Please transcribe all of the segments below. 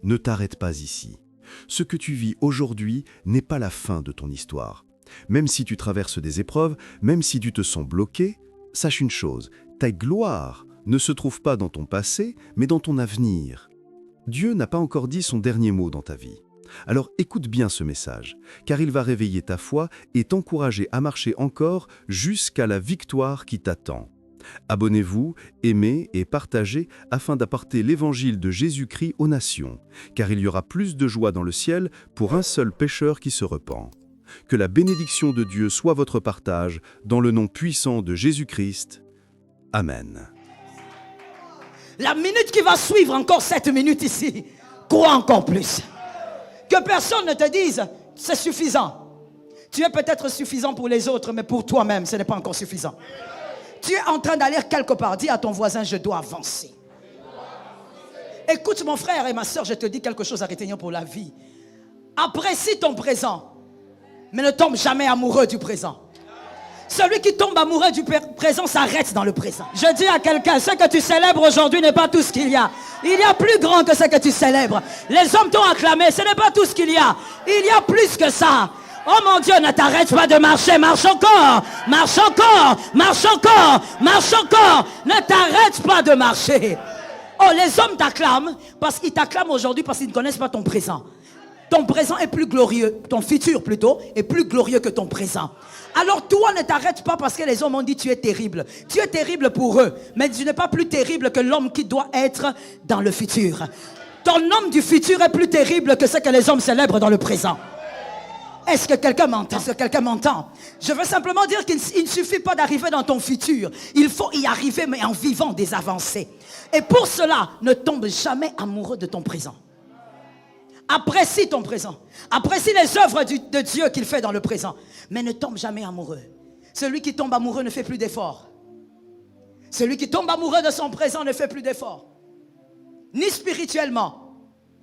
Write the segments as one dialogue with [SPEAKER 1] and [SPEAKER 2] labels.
[SPEAKER 1] Ne t'arrête pas ici. Ce que tu vis aujourd'hui n'est pas la fin de ton histoire. Même si tu traverses des épreuves, même si tu te sens bloqué, sache une chose, ta gloire ne se trouve pas dans ton passé, mais dans ton avenir. Dieu n'a pas encore dit son dernier mot dans ta vie. Alors écoute bien ce message, car il va réveiller ta foi et t'encourager à marcher encore jusqu'à la victoire qui t'attend. Abonnez-vous, aimez et partagez afin d'apporter l'évangile de Jésus-Christ aux nations, car il y aura plus de joie dans le ciel pour un seul pécheur qui se repent. Que la bénédiction de Dieu soit votre partage, dans le nom puissant de Jésus-Christ. Amen.
[SPEAKER 2] La minute qui va suivre, encore 7 minutes ici, crois encore plus. Que personne ne te dise, c'est suffisant. Tu es peut-être suffisant pour les autres, mais pour toi-même, ce n'est pas encore suffisant. Tu es en train d'aller quelque part. Dis à ton voisin, je dois avancer. Écoute mon frère et ma soeur, je te dis quelque chose à retenir pour la vie. Apprécie ton présent, mais ne tombe jamais amoureux du présent. Celui qui tombe amoureux du présent s'arrête dans le présent. Je dis à quelqu'un, ce que tu célèbres aujourd'hui n'est pas tout ce qu'il y a. Il y a plus grand que ce que tu célèbres. Les hommes t'ont acclamé, ce n'est pas tout ce qu'il y a. Il y a plus que ça. Oh mon Dieu, ne t'arrête pas de marcher, marche encore, marche encore, marche encore, marche encore. Ne t'arrête pas de marcher. Oh, les hommes t'acclament parce qu'ils t'acclament aujourd'hui parce qu'ils ne connaissent pas ton présent. Ton présent est plus glorieux, ton futur plutôt, est plus glorieux que ton présent. Alors toi, ne t'arrête pas parce que les hommes ont dit tu es terrible. Tu es terrible pour eux, mais tu n'es pas plus terrible que l'homme qui doit être dans le futur. Ton homme du futur est plus terrible que ce que les hommes célèbrent dans le présent. Est-ce que quelqu'un m'entend? Est-ce que quelqu'un m'entend? Je veux simplement dire qu'il ne suffit pas d'arriver dans ton futur. Il faut y arriver, mais en vivant des avancées. Et pour cela, ne tombe jamais amoureux de ton présent. Apprécie ton présent. Apprécie les œuvres de Dieu qu'il fait dans le présent. Mais ne tombe jamais amoureux. Celui qui tombe amoureux ne fait plus d'efforts. Celui qui tombe amoureux de son présent ne fait plus d'efforts. Ni spirituellement,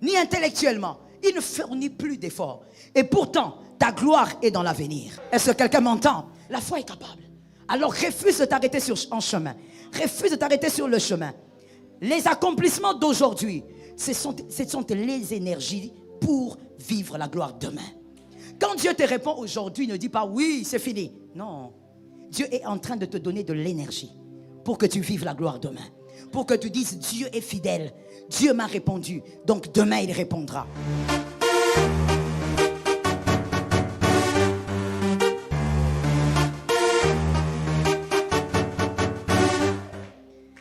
[SPEAKER 2] ni intellectuellement. Il ne fournit plus d'efforts. Et pourtant, ta gloire est dans l'avenir. Est-ce que quelqu'un m'entend? La foi est capable. Alors refuse de t'arrêter en chemin. Refuse de t'arrêter sur le chemin. Les accomplissements d'aujourd'hui, ce sont les énergies pour vivre la gloire demain. Quand Dieu te répond aujourd'hui, ne dis pas oui, c'est fini. Non. Dieu est en train de te donner de l'énergie pour que tu vives la gloire demain. Pour que tu dises Dieu est fidèle. Dieu m'a répondu. Donc demain il répondra.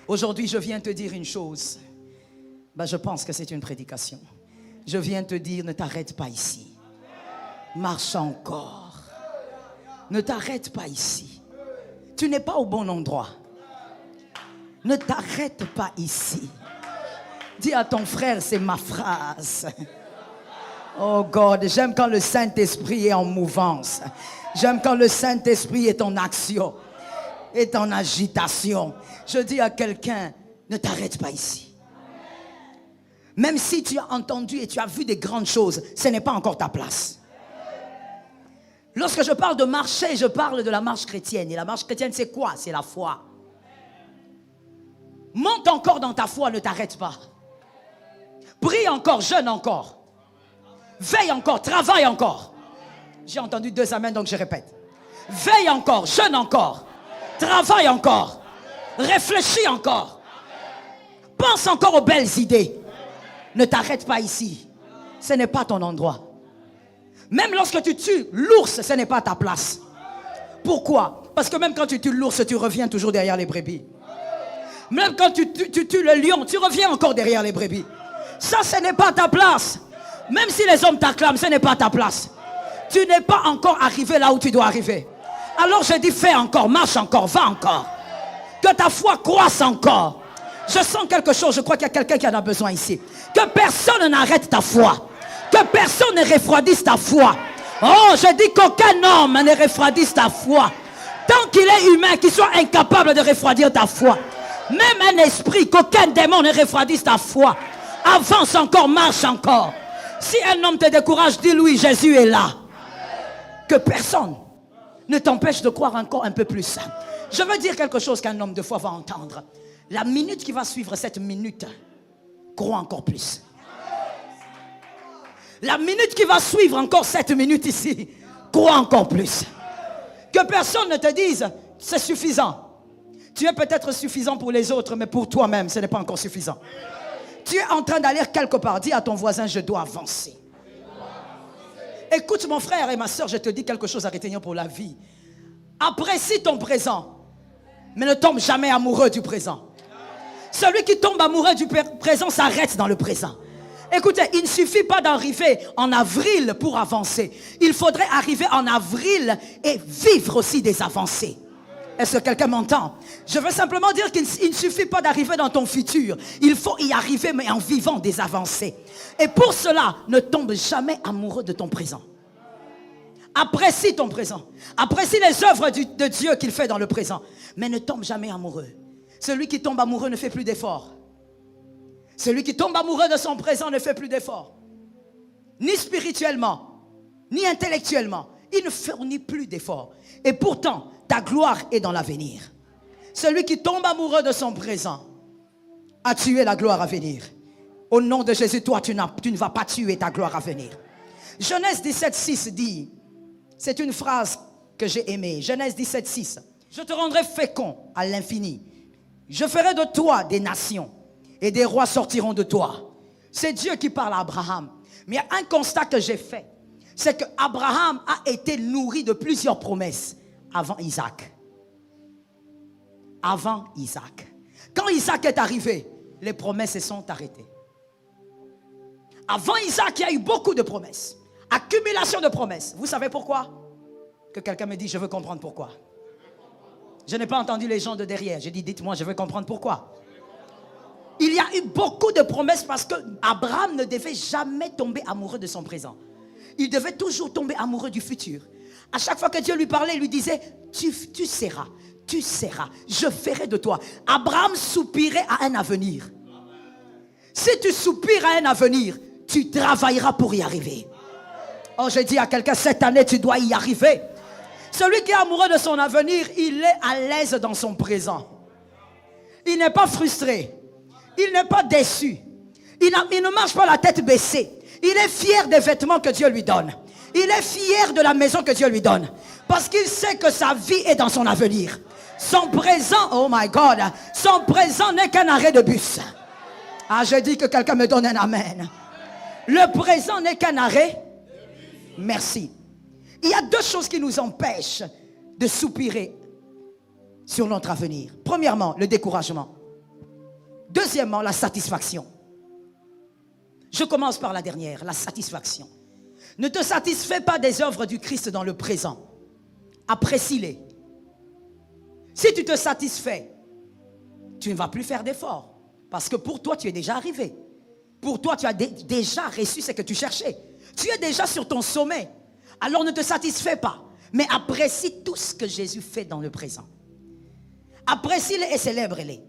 [SPEAKER 2] Aujourd'hui, je viens te dire une chose. Je pense que c'est une prédication. Je viens te dire, ne t'arrête pas ici. Marche encore. Ne t'arrête pas ici. Tu n'es pas au bon endroit. Ne t'arrête pas ici. Dis à ton frère, c'est ma phrase. Oh God, j'aime quand le Saint-Esprit est en mouvance. J'aime quand le Saint-Esprit est en action, est en agitation. Je dis à quelqu'un, ne t'arrête pas ici. Même si tu as entendu et tu as vu des grandes choses, ce n'est pas encore ta place. Lorsque je parle de marcher, je parle de la marche chrétienne. Et la marche chrétienne, c'est quoi? C'est la foi. Monte encore dans ta foi, ne t'arrête pas. Prie encore, jeûne encore. Veille encore, travaille encore. J'ai entendu 2 amens, donc je répète. Veille encore, jeûne encore. Travaille encore. Réfléchis encore. Pense encore aux belles idées. Ne t'arrête pas ici. Ce n'est pas ton endroit. Même lorsque tu tues l'ours, ce n'est pas ta place. Pourquoi? Parce que même quand tu tues l'ours, tu reviens toujours derrière les brebis. Même quand tu tues le lion, tu reviens encore derrière les brebis. Ça, ce n'est pas ta place. Même si les hommes t'acclament, ce n'est pas ta place. Tu n'es pas encore arrivé là où tu dois arriver. Alors je dis, fais encore, marche encore, va encore. Que ta foi croisse encore. Je sens quelque chose, je crois qu'il y a quelqu'un qui en a besoin ici. Que personne n'arrête ta foi. Que personne ne refroidisse ta foi. Oh, je dis qu'aucun homme ne refroidisse ta foi. Tant qu'il est humain, qu'il soit incapable de refroidir ta foi. Même un esprit, qu'aucun démon ne refroidisse ta foi. Avance encore, marche encore. Si un homme te décourage, dis-lui, Jésus est là. Que personne ne t'empêche de croire encore un peu plus. Je veux dire quelque chose qu'un homme de foi va entendre. La minute qui va suivre cette minute, crois encore plus. La minute qui va suivre, encore 7 minutes ici, crois encore plus. Que personne ne te dise, c'est suffisant. Tu es peut-être suffisant pour les autres, mais pour toi-même, ce n'est pas encore suffisant. Tu es en train d'aller quelque part. Dis à ton voisin, je dois avancer. Écoute mon frère et ma soeur, je te dis quelque chose à retenir pour la vie. Apprécie ton présent, mais ne tombe jamais amoureux du présent. Celui qui tombe amoureux du présent s'arrête dans le présent. Écoutez, il ne suffit pas d'arriver en avril pour avancer. Il faudrait arriver en avril et vivre aussi des avancées. Est-ce que quelqu'un m'entend? Je veux simplement dire qu'il ne suffit pas d'arriver dans ton futur. Il faut y arriver, mais en vivant des avancées. Et pour cela, ne tombe jamais amoureux de ton présent. Apprécie ton présent. Apprécie les œuvres de Dieu qu'il fait dans le présent. Mais ne tombe jamais amoureux. Celui qui tombe amoureux ne fait plus d'efforts. Celui qui tombe amoureux de son présent ne fait plus d'efforts. Ni spirituellement, ni intellectuellement. Il ne fournit plus d'efforts. Et pourtant, ta gloire est dans l'avenir. Celui qui tombe amoureux de son présent a tué la gloire à venir. Au nom de Jésus, toi, tu ne vas pas tuer ta gloire à venir. Genèse 17:6 dit, c'est une phrase que j'ai aimée. Genèse 17:6. Je te rendrai fécond à l'infini. Je ferai de toi des nations et des rois sortiront de toi. C'est Dieu qui parle à Abraham. Mais il y a un constat que j'ai fait. C'est que Abraham a été nourri de plusieurs promesses avant Isaac. Avant Isaac. Quand Isaac est arrivé, les promesses se sont arrêtées. Avant Isaac, il y a eu beaucoup de promesses. Accumulation de promesses. Vous savez pourquoi? Que quelqu'un me dit, je veux comprendre pourquoi. Je n'ai pas entendu les gens de derrière. J'ai dit, dites-moi, je veux comprendre pourquoi. Il y a eu beaucoup de promesses parce que Abraham ne devait jamais tomber amoureux de son présent. Il devait toujours tomber amoureux du futur. À chaque fois que Dieu lui parlait, il lui disait, tu seras, je ferai de toi. Abraham soupirait à un avenir. Si tu soupires à un avenir, tu travailleras pour y arriver. Oh, j'ai dit à quelqu'un, cette année, tu dois y arriver. Celui qui est amoureux de son avenir, il est à l'aise dans son présent. Il n'est pas frustré. Il n'est pas déçu. Il ne marche pas la tête baissée. Il est fier des vêtements que Dieu lui donne. Il est fier de la maison que Dieu lui donne. Parce qu'il sait que sa vie est dans son avenir. Son présent, oh my God, son présent n'est qu'un arrêt de bus. Ah, je dis que quelqu'un me donne un amen. Le présent n'est qu'un arrêt. Merci. Il y a deux choses qui nous empêchent de soupirer sur notre avenir. Premièrement, le découragement. Deuxièmement, la satisfaction. Je commence par la dernière, la satisfaction. Ne te satisfais pas des œuvres du Christ dans le présent. Apprécie-les. Si tu te satisfais, tu ne vas plus faire d'efforts. Parce que pour toi, tu es déjà arrivé. Pour toi, tu as déjà reçu ce que tu cherchais. Tu es déjà sur ton sommet. Alors ne te satisfais pas. Mais apprécie tout ce que Jésus fait dans le présent. Apprécie-les et célèbre-les.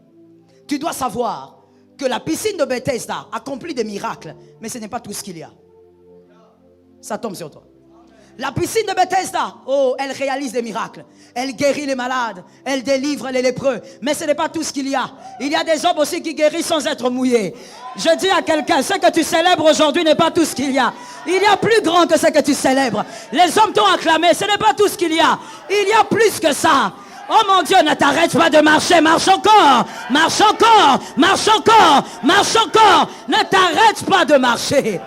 [SPEAKER 2] Tu dois savoir que la piscine de Bethesda accomplit des miracles. Mais ce n'est pas tout ce qu'il y a. Ça tombe sur toi. La piscine de Bethesda, oh, elle réalise des miracles. Elle guérit les malades. Elle délivre les lépreux. Mais ce n'est pas tout ce qu'il y a. Il y a des hommes aussi qui guérissent sans être mouillés. Je dis à quelqu'un, ce que tu célèbres aujourd'hui n'est pas tout ce qu'il y a. Il y a plus grand que ce que tu célèbres. Les hommes t'ont acclamé, ce n'est pas tout ce qu'il y a. Il y a plus que ça. Oh mon Dieu, ne t'arrête pas de marcher. Marche encore. Marche encore. Marche encore. Marche encore. Ne t'arrête pas de marcher.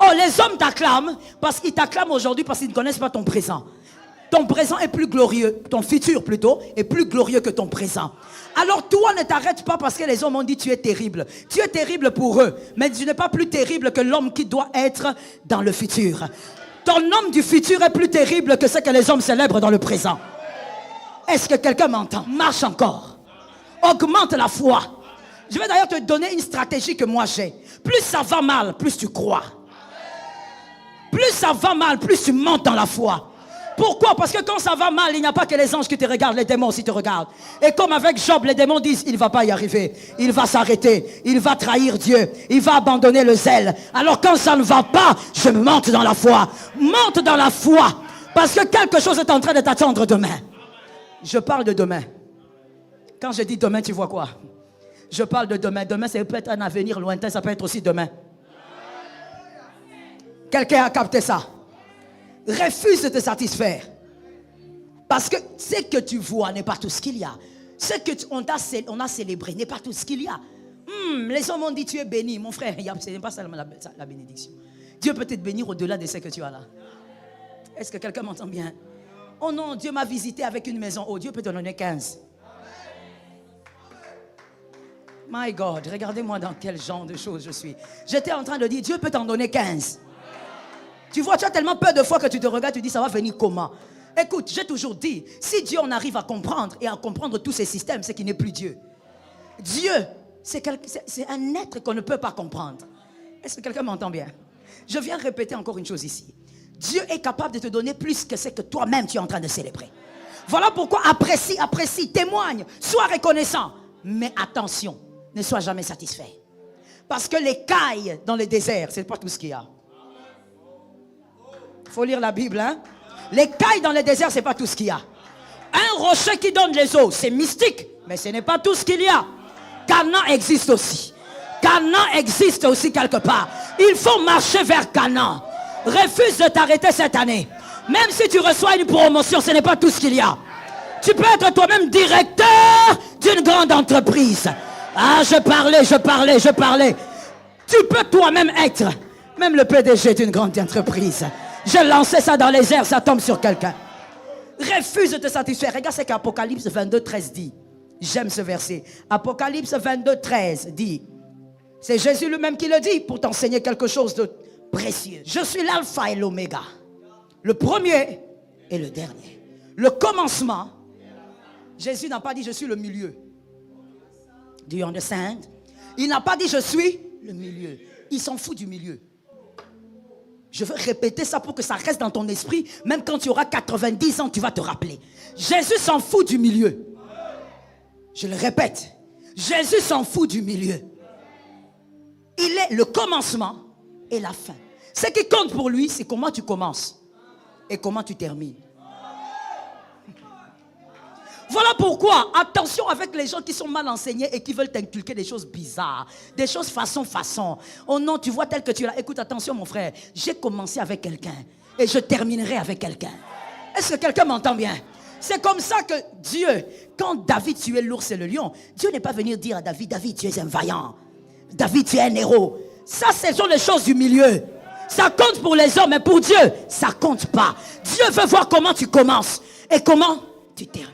[SPEAKER 2] Oh, les hommes t'acclament parce qu'ils t'acclament aujourd'hui parce qu'ils ne connaissent pas ton présent. Ton présent est plus glorieux, ton futur plutôt, est plus glorieux que ton présent. Alors toi, ne t'arrête pas parce que les hommes ont dit tu es terrible. Tu es terrible pour eux, mais tu n'es pas plus terrible que l'homme qui doit être dans le futur. Ton homme du futur est plus terrible que ce que les hommes célèbrent dans le présent. Est-ce que quelqu'un m'entend? Marche encore. Augmente la foi. Je vais d'ailleurs te donner une stratégie que moi j'ai. Plus ça va mal, plus tu crois. Plus ça va mal, plus tu montes dans la foi. Pourquoi? Parce que quand ça va mal, il n'y a pas que les anges qui te regardent, les démons aussi te regardent. Et comme avec Job, les démons disent, il ne va pas y arriver. Il va s'arrêter. Il va trahir Dieu. Il va abandonner le zèle. Alors quand ça ne va pas, je monte dans la foi. Monte dans la foi. Parce que quelque chose est en train de t'attendre demain. Je parle de demain. Quand je dis demain, tu vois quoi? Je parle de demain. Demain, ça peut être un avenir lointain, ça peut être aussi demain. Quelqu'un a capté ça? Refuse de te satisfaire. Parce que ce que tu vois n'est pas tout ce qu'il y a. Ce qu'on a célébré n'est pas tout ce qu'il y a. Les hommes ont dit tu es béni. Mon frère, ce n'est pas seulement la bénédiction. Dieu peut te bénir au-delà de ce que tu as là. Est-ce que quelqu'un m'entend bien? Oh non, Dieu m'a visité avec une maison. Oh, Dieu peut te donner 15. My God, regardez-moi dans quel genre de choses je suis. J'étais en train de dire, Dieu peut t'en donner 15. Tu vois, tu as tellement peur de fois que tu te regardes, tu dis, ça va venir comment? Écoute, j'ai toujours dit, si Dieu en arrive à comprendre et à comprendre tous ces systèmes, c'est qu'il n'est plus Dieu. Dieu, c'est un être qu'on ne peut pas comprendre. Est-ce que quelqu'un m'entend bien? Je viens répéter encore une chose ici. Dieu est capable de te donner plus que ce que toi-même tu es en train de célébrer. Voilà pourquoi apprécie, témoigne, sois reconnaissant. Mais attention, ne sois jamais satisfait. Parce que les cailles dans le désert, ce n'est pas tout ce qu'il y a. Il faut lire la Bible, hein? Les cailles dans le désert, ce n'est pas tout ce qu'il y a. Un rocher qui donne les eaux, c'est mystique, mais ce n'est pas tout ce qu'il y a. Canaan existe aussi. Canaan existe aussi quelque part. Il faut marcher vers Canaan. Refuse de t'arrêter cette année. Même si tu reçois une promotion, ce n'est pas tout ce qu'il y a. Tu peux être toi-même directeur d'une grande entreprise. Ah, je parlais. Tu peux toi-même être même le PDG d'une grande entreprise. Je lançais ça dans les airs, ça tombe sur quelqu'un. Refuse de te satisfaire. Regarde ce qu'Apocalypse 22, 13 dit. J'aime ce verset. Apocalypse 22, 13 dit. C'est Jésus lui-même qui le dit pour t'enseigner quelque chose de précieux. Je suis l'alpha et l'oméga. Le premier et le dernier. Le commencement. Jésus n'a pas dit je suis le milieu. Do you understand? Il n'a pas dit je suis le milieu. Il s'en fout du milieu. Je veux répéter ça pour que ça reste dans ton esprit. Même quand tu auras 90 ans, tu vas te rappeler. Jésus s'en fout du milieu. Je le répète. Jésus s'en fout du milieu. Il est le commencement et la fin. Ce qui compte pour lui, c'est comment tu commences et comment tu termines. Voilà pourquoi, attention avec les gens qui sont mal enseignés et qui veulent t'inculquer des choses bizarres, des choses façon. Oh non, tu vois tel que tu es là. Écoute, attention mon frère, j'ai commencé avec quelqu'un et je terminerai avec quelqu'un. Est-ce que quelqu'un m'entend bien? C'est comme ça que Dieu, quand David tuait l'ours et le lion, Dieu n'est pas venu dire à David, David tu es un vaillant, David tu es un héros. Ça, ce sont les choses du milieu. Ça compte pour les hommes, mais pour Dieu, ça compte pas. Dieu veut voir comment tu commences et comment tu termines.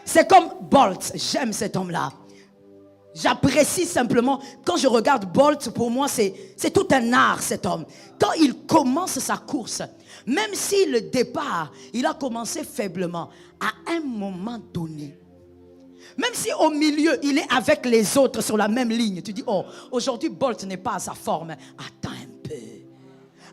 [SPEAKER 2] C'est comme Bolt, j'aime cet homme-là. J'apprécie simplement, quand je regarde Bolt, pour moi c'est tout un art cet homme. Quand il commence sa course, même si le départ, il a commencé faiblement, à un moment donné, même si au milieu, il est avec les autres sur la même ligne, tu dis, oh, aujourd'hui Bolt n'est pas à sa forme. Attends un peu.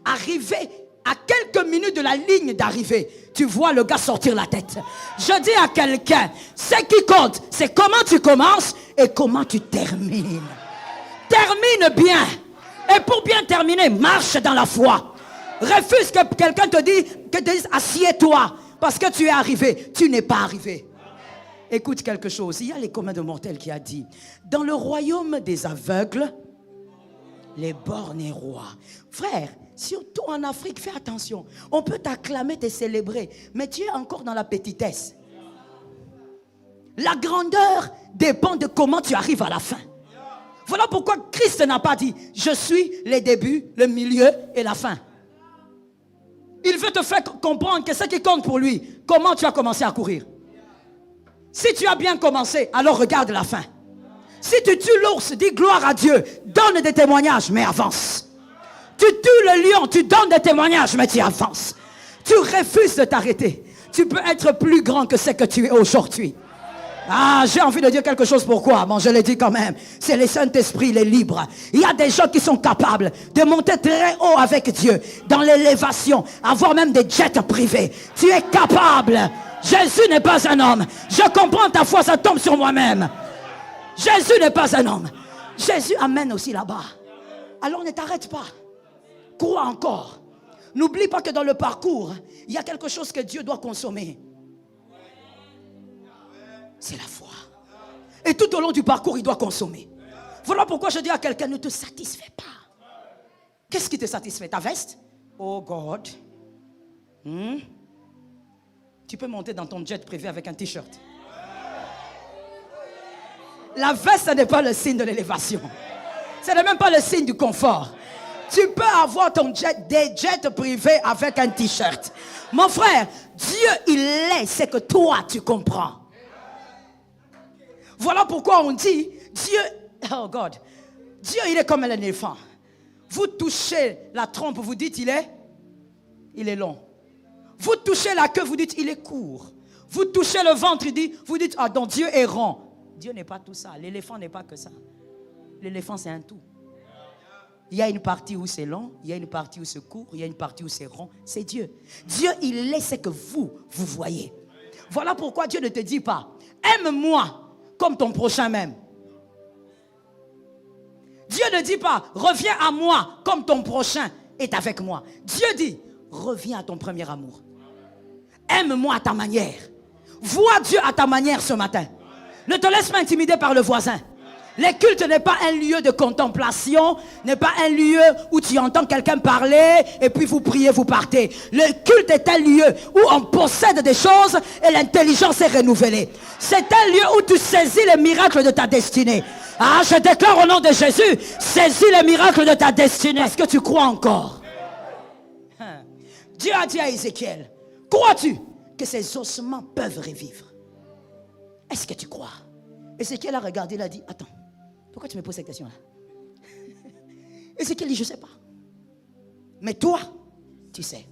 [SPEAKER 2] Arrivé à quelques minutes de la ligne d'arrivée, tu vois le gars sortir la tête. Je dis à quelqu'un, ce qui compte, c'est comment tu commences et comment tu termines. Termine bien. Et pour bien terminer, marche dans la foi. Refuse que quelqu'un te dise, assieds-toi, parce que tu es arrivé. Tu n'es pas arrivé. Écoute quelque chose. Il y a les communs de mortels qui a dit, dans le royaume des aveugles, les bornés rois. Frère, surtout en Afrique, fais attention. On peut t'acclamer, te célébrer, mais tu es encore dans la petitesse. La grandeur dépend de comment tu arrives à la fin. Voilà pourquoi Christ n'a pas dit, je suis le début, le milieu et la fin. Il veut te faire comprendre que ce qui compte pour lui, comment tu as commencé à courir. Si tu as bien commencé, alors regarde la fin. Si tu tues l'ours, dis gloire à Dieu, donne des témoignages, mais avance. Tu tues le lion, tu donnes des témoignages, mais tu avances. Tu refuses de t'arrêter. Tu peux être plus grand que ce que tu es aujourd'hui. Ah, j'ai envie de dire quelque chose, pourquoi? Bon, je l'ai dit quand même. C'est le Saint-Esprit, les libres. Il y a des gens qui sont capables de monter très haut avec Dieu, dans l'élévation, avoir même des jets privés. Tu es capable. Jésus n'est pas un homme. Je comprends ta foi, ça tombe sur moi-même. Jésus n'est pas un homme. Jésus amène aussi là-bas. Alors ne t'arrête pas. Crois encore. N'oublie pas que dans le parcours, il y a quelque chose que Dieu doit consommer. C'est la foi. Et tout au long du parcours, il doit consommer. Voilà pourquoi je dis à quelqu'un, ne te satisfais pas. Qu'est-ce qui te satisfait? Ta veste? Oh God. Tu peux monter dans ton jet privé avec un t-shirt. La veste, ce n'est pas le signe de l'élévation. Ce n'est même pas le signe du confort. Tu peux avoir des jets privés avec un t-shirt. Mon frère, Dieu, il est ce que toi, tu comprends. Voilà pourquoi on dit, Dieu, oh God, Dieu, il est comme un éléphant. Vous touchez la trompe, vous dites, il est long. Vous touchez la queue, vous dites, il est court. Vous touchez le ventre, vous dites, ah donc Dieu est rond. Dieu n'est pas tout ça. L'éléphant n'est pas que ça. L'éléphant, c'est un tout. Il y a une partie où c'est long, il y a une partie où c'est court, il y a une partie où c'est rond. C'est Dieu. Dieu, il est ce que vous voyez. Voilà pourquoi Dieu ne te dit pas, aime-moi comme ton prochain m'aime. Dieu ne dit pas, reviens à moi comme ton prochain est avec moi. Dieu dit, reviens à ton premier amour. Aime-moi à ta manière. Vois Dieu à ta manière ce matin. Ne te laisse pas intimider par le voisin. Les cultes n'est pas un lieu de contemplation, n'est pas un lieu où tu entends quelqu'un parler et puis vous priez, vous partez. Le culte est un lieu où on possède des choses et l'intelligence est renouvelée. C'est un lieu où tu saisis les miracles de ta destinée. Ah, je déclare au nom de Jésus, saisis les miracles de ta destinée. Est-ce que tu crois encore? Dieu a dit à Ézéchiel, crois-tu que ces ossements peuvent revivre? Est-ce que tu crois? Ézéchiel a regardé, il a dit, attends, pourquoi tu me poses cette question-là? Ézéchiel dit, je ne sais pas. Mais toi, tu sais.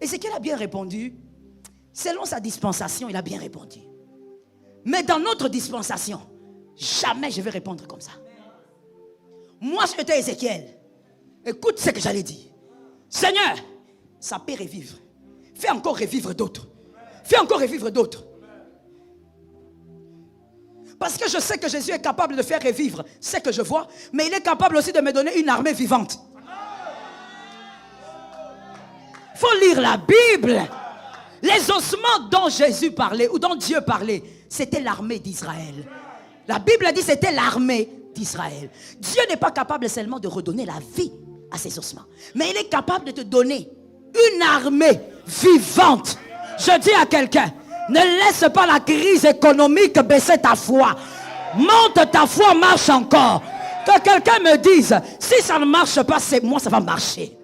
[SPEAKER 2] Ézéchiel a bien répondu. Selon sa dispensation, il a bien répondu. Mais dans notre dispensation, jamais je vais répondre comme ça. Moi, je étais Ézéchiel. Écoute ce que j'allais dire. Seigneur, ça peut revivre. Fais encore revivre d'autres. Fais encore revivre d'autres. Parce que je sais que Jésus est capable de faire revivre ce que je vois, mais il est capable aussi de me donner une armée vivante. Il faut lire la Bible. Les ossements dont Jésus parlait, ou dont Dieu parlait, c'était l'armée d'Israël. La Bible dit que c'était l'armée d'Israël. Dieu n'est pas capable seulement de redonner la vie à ses ossements, mais il est capable de te donner une armée vivante. Je dis à quelqu'un, ne laisse pas la crise économique baisser ta foi. Monte ta foi, marche encore. Que quelqu'un me dise, si ça ne marche pas, c'est moi, ça va marcher.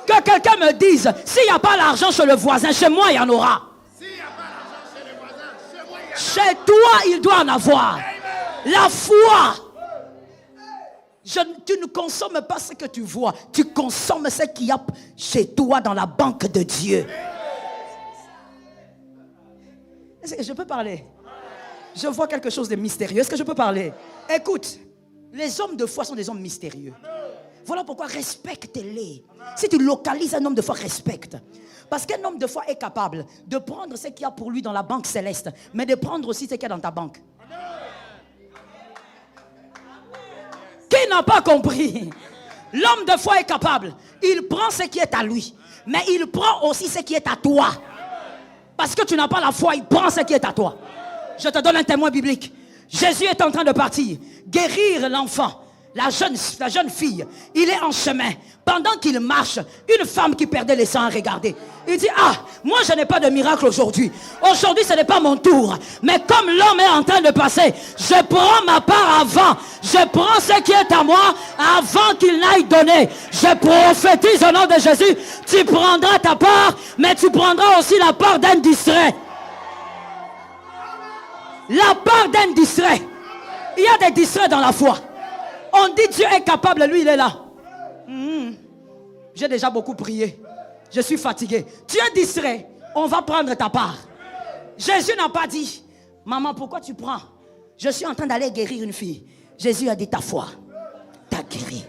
[SPEAKER 2] Que quelqu'un me dise, s'il n'y a pas l'argent chez le voisin, chez moi, il y en aura. Chez toi, il doit en avoir. La foi. Tu ne consommes pas ce que tu vois. Tu consommes ce qu'il y a chez toi dans la banque de Dieu. Est-ce que je peux parler? Je vois quelque chose de mystérieux. Est-ce que je peux parler? Écoute, les hommes de foi sont des hommes mystérieux. Voilà pourquoi respecte-les. Si tu localises un homme de foi, respecte. Parce qu'un homme de foi est capable de prendre ce qu'il y a pour lui dans la banque céleste, mais de prendre aussi ce qu'il y a dans ta banque. Qui n'a pas compris? L'homme de foi est capable. Il prend ce qui est à lui, mais il prend aussi ce qui est à toi. Parce que tu n'as pas la foi, il prend ce qui est à toi. Je te donne un témoin biblique. Jésus est en train de partir, guérir l'enfant, la jeune fille. Il est en chemin. Pendant qu'il marche, une femme qui perdait les sangs a regardé. Il dit, ah, moi je n'ai pas de miracle aujourd'hui. Aujourd'hui ce n'est pas mon tour. Mais comme l'homme est en train de passer, je prends ma part avant. Je prends ce qui est à moi avant qu'il n'aille donner. Je prophétise au nom de Jésus. Tu prendras ta part, mais tu prendras aussi la part d'un distrait. La part d'un distrait. Il y a des distraits dans la foi. On dit Dieu est capable, lui il est là. J'ai déjà beaucoup prié. Je suis fatigué. Tu es distrait, on va prendre ta part. Jésus n'a pas dit, maman pourquoi tu prends? Je suis en train d'aller guérir une fille. Jésus a dit ta foi t'a guéri.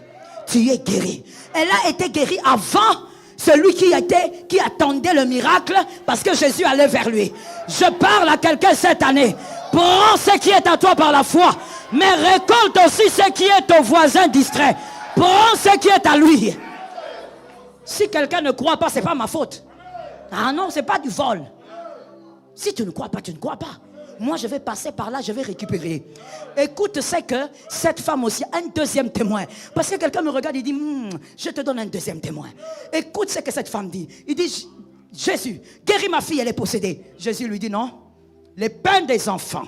[SPEAKER 2] Tu es guéri. Elle a été guérie avant celui qui attendait le miracle, parce que Jésus allait vers lui. Je parle à quelqu'un cette année. Prends ce qui est à toi par la foi, mais récolte aussi ce qui est au voisin distrait. Prends ce qui est à lui. Si quelqu'un ne croit pas, ce n'est pas ma faute. Ah non, ce n'est pas du vol. Si tu ne crois pas, tu ne crois pas. Moi, je vais passer par là, je vais récupérer. Écoute, c'est que cette femme aussi a un deuxième témoin. Parce que quelqu'un me regarde et dit, je te donne un deuxième témoin. Écoute ce que cette femme dit. Il dit, Jésus, guéris ma fille, elle est possédée. Jésus lui dit, non, les pains des enfants,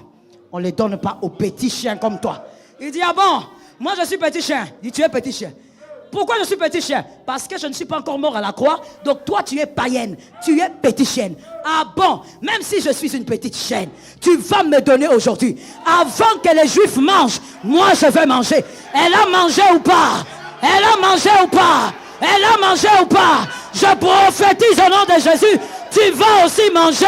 [SPEAKER 2] on ne les donne pas aux petits chiens comme toi. Il dit, ah bon, moi je suis petit chien. Il dit, tu es petit chien. Pourquoi je suis petit chien? Parce que je ne suis pas encore mort à la croix. Donc toi, tu es païenne. Tu es petit chienne. Ah bon? Même si je suis une petite chienne, tu vas me donner aujourd'hui. Avant que les Juifs mangent, moi je vais manger. Elle a mangé ou pas? Elle a mangé ou pas? Elle a mangé ou pas? Je prophétise au nom de Jésus. Tu vas aussi manger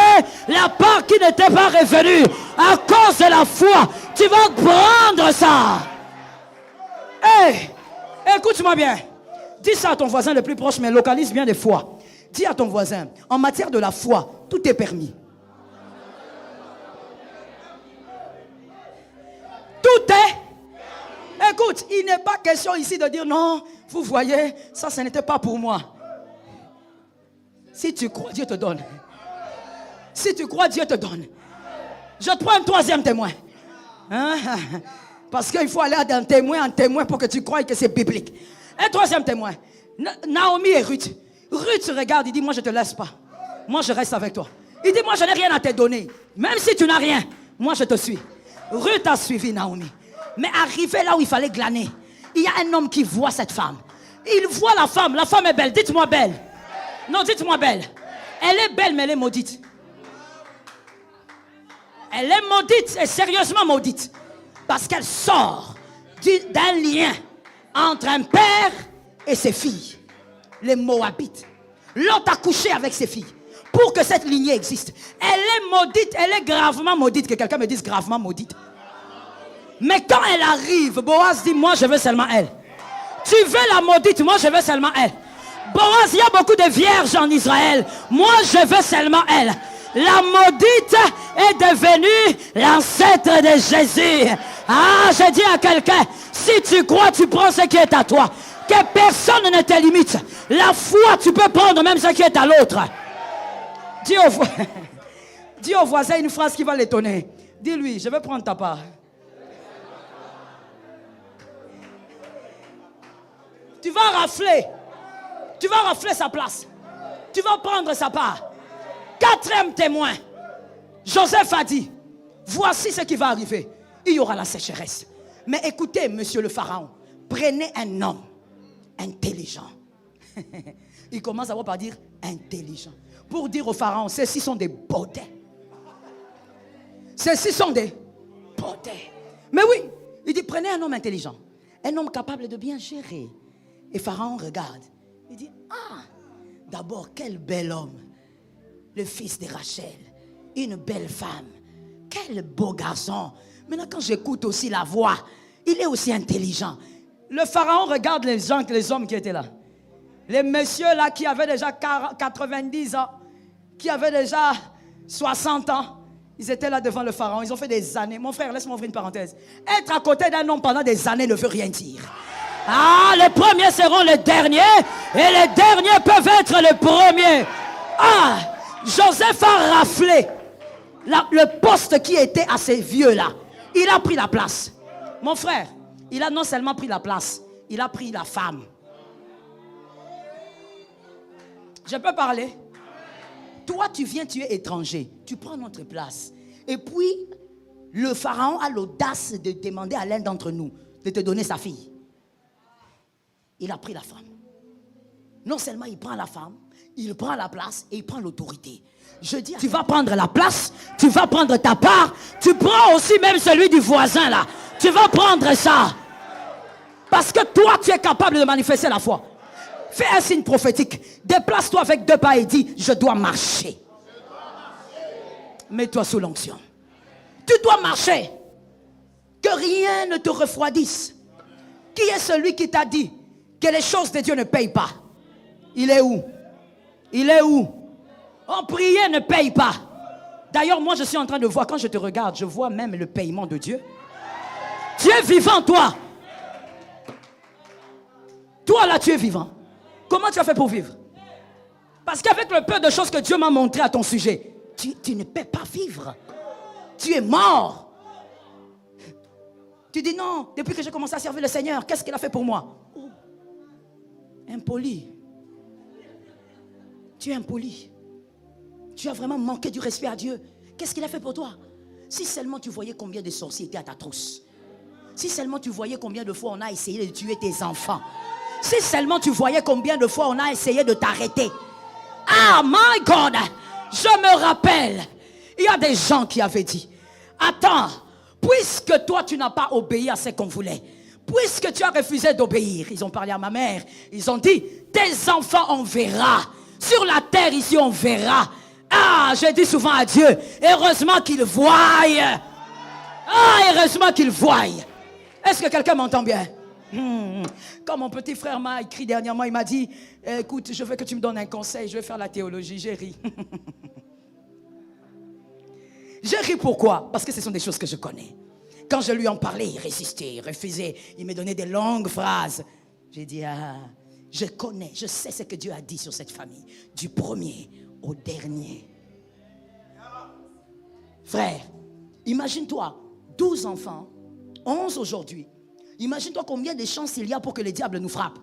[SPEAKER 2] la part qui n'était pas revenue. À cause de la foi, tu vas prendre ça. Hey! Écoute-moi bien. Dis ça à ton voisin le plus proche, mais localise bien des foi. Dis à ton voisin, en matière de la foi, tout est permis. Tout est. Écoute, il n'est pas question ici de dire non, vous voyez, ça, ce n'était pas pour moi. Si tu crois, Dieu te donne. Si tu crois, Dieu te donne. Je te prends un troisième témoin. Hein? Parce qu'il faut aller d'un témoin en témoin pour que tu croies que c'est biblique. Un troisième témoin. Naomi et Ruth. Ruth regarde, il dit, moi je ne te laisse pas. Moi je reste avec toi. Il dit, moi je n'ai rien à te donner. Même si tu n'as rien, moi je te suis. Ruth a suivi Naomi. Mais arrivé là où il fallait glaner, il y a un homme qui voit cette femme. Il voit la femme est belle. Dites-moi belle. Non, dites-moi belle. Elle est belle, mais elle est maudite. Elle est maudite, et sérieusement maudite. Parce qu'elle sort d'un lien entre un père et ses filles. Les Moabites. L'autre a couché avec ses filles. Pour que cette lignée existe. Elle est maudite, elle est gravement maudite. Que quelqu'un me dise gravement maudite. Mais quand elle arrive, Boaz dit, moi je veux seulement elle. Tu veux la maudite, moi je veux seulement elle. Boaz, il y a beaucoup de vierges en Israël. Moi je veux seulement elle. La maudite est devenue l'ancêtre de Jésus. Ah, je dis à quelqu'un, si tu crois, tu prends ce qui est à toi. Que personne ne te limite. La foi, tu peux prendre même ce qui est à l'autre. Dis au voisin une phrase qui va l'étonner. Dis-lui, je vais prendre ta part. Tu vas rafler. Tu vas rafler sa place. Tu vas prendre sa part. Quatrième témoin. Joseph a dit, voici ce qui va arriver. Il y aura la sécheresse. Mais écoutez, monsieur le pharaon, prenez un homme intelligent. Il commence à voir par dire intelligent. Pour dire au pharaon, ceux-ci sont des beautés. Ceux-ci sont des beautés. Mais oui, il dit, prenez un homme intelligent. Un homme capable de bien gérer. Et pharaon regarde. Il dit, ah, d'abord, quel bel homme. Le fils de Rachel. Une belle femme. Quel beau garçon. Maintenant, quand j'écoute aussi la voix, il est aussi intelligent. Le pharaon regarde les hommes qui étaient là. Les messieurs là qui avaient déjà 90 ans, qui avaient déjà 60 ans, ils étaient là devant le pharaon. Ils ont fait des années. Mon frère, laisse-moi ouvrir une parenthèse. Être à côté d'un homme pendant des années ne veut rien dire. Ah, les premiers seront les derniers et les derniers peuvent être les premiers. Ah, Joseph a raflé le poste qui était à ces vieux-là. Il a pris la place. Mon frère, il a non seulement pris la place, il a pris la femme. Je peux parler? Toi, tu viens, tu es étranger. Tu prends notre place. Et puis, le pharaon a l'audace de demander à l'un d'entre nous de te donner sa fille. Il a pris la femme. Non seulement il prend la femme, il prend la place et il prend l'autorité. Je dis, tu vas prendre la place, tu vas prendre ta part, tu prends aussi même celui du voisin là. Tu vas prendre ça. Parce que toi, tu es capable de manifester la foi. Fais un signe prophétique. Déplace-toi avec 2 pas et dis, je dois marcher. Mets-toi sous l'onction. Tu dois marcher. Que rien ne te refroidisse. Qui est celui qui t'a dit que les choses de Dieu ne payent pas? Il est où? Il est où? En prier ne paye pas. D'ailleurs, moi je suis en train de voir, quand je te regarde, je vois même le paiement de Dieu. Tu es vivant, toi. Toi là, tu es vivant. Comment tu as fait pour vivre? Parce qu'avec le peu de choses que Dieu m'a montré à ton sujet, tu ne peux pas vivre. Tu es mort. Tu dis non, depuis que j'ai commencé à servir le Seigneur, qu'est-ce qu'il a fait pour moi? Oh, impoli. Tu es impoli. Tu as vraiment manqué du respect à Dieu. Qu'est-ce qu'il a fait pour toi? Si seulement tu voyais combien de sorciers étaient à ta trousse. Si seulement tu voyais combien de fois on a essayé de tuer tes enfants. Si seulement tu voyais combien de fois on a essayé de t'arrêter. Ah, my God! Je me rappelle, il y a des gens qui avaient dit, attends, puisque toi tu n'as pas obéi à ce qu'on voulait, puisque tu as refusé d'obéir, ils ont parlé à ma mère, ils ont dit, tes enfants on verra, sur la terre ici on verra. Ah, je dis souvent à Dieu, heureusement qu'il voie. Ah, heureusement qu'il voie. Est-ce que quelqu'un m'entend bien? Quand mon petit frère m'a écrit dernièrement, il m'a dit, écoute, je veux que tu me donnes un conseil, je vais faire la théologie. J'ai ri. J'ai ri pourquoi? Parce que ce sont des choses que je connais. Quand je lui en parlais, il résistait, il refusait, il me donnait des longues phrases. J'ai dit, ah, je connais, je sais ce que Dieu a dit sur cette famille, du premier au dernier. Frère, imagine-toi, 12 enfants, 11 aujourd'hui. Imagine-toi combien de chances il y a pour que le diable nous frappe.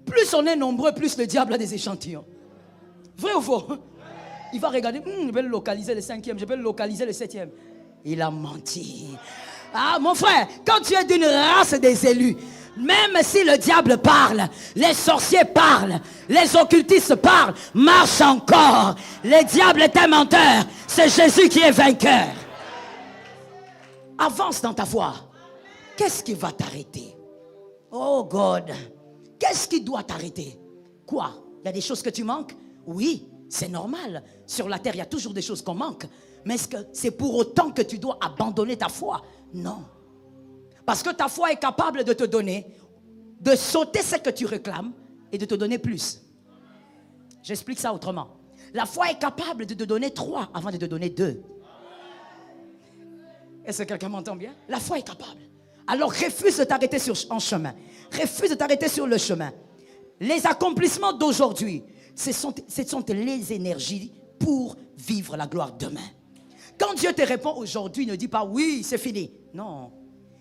[SPEAKER 2] Plus on est nombreux, plus le diable a des échantillons. Vrai ou faux? Il va regarder, je vais le localiser le 5e, je vais le localiser le 7e. Il a menti. Ah, mon frère, quand tu es d'une race des élus, même si le diable parle, les sorciers parlent, les occultistes parlent, marche encore. Le diable est un menteur, c'est Jésus qui est vainqueur. Avance dans ta foi. Qu'est-ce qui va t'arrêter? Oh God, qu'est-ce qui doit t'arrêter? Quoi? Il y a des choses que tu manques? Oui, c'est normal. Sur la terre, il y a toujours des choses qu'on manque. Mais est-ce que c'est pour autant que tu dois abandonner ta foi? Non. Parce que ta foi est capable de te donner, de sauter ce que tu réclames et de te donner plus. J'explique ça autrement. La foi est capable de te donner 3 avant de te donner 2. Est-ce que quelqu'un m'entend bien? La foi est capable. Alors refuse de t'arrêter en chemin. Refuse de t'arrêter sur le chemin. Les accomplissements d'aujourd'hui, ce sont les énergies pour vivre la gloire demain. Quand Dieu te répond aujourd'hui, ne dis pas oui, c'est fini. Non.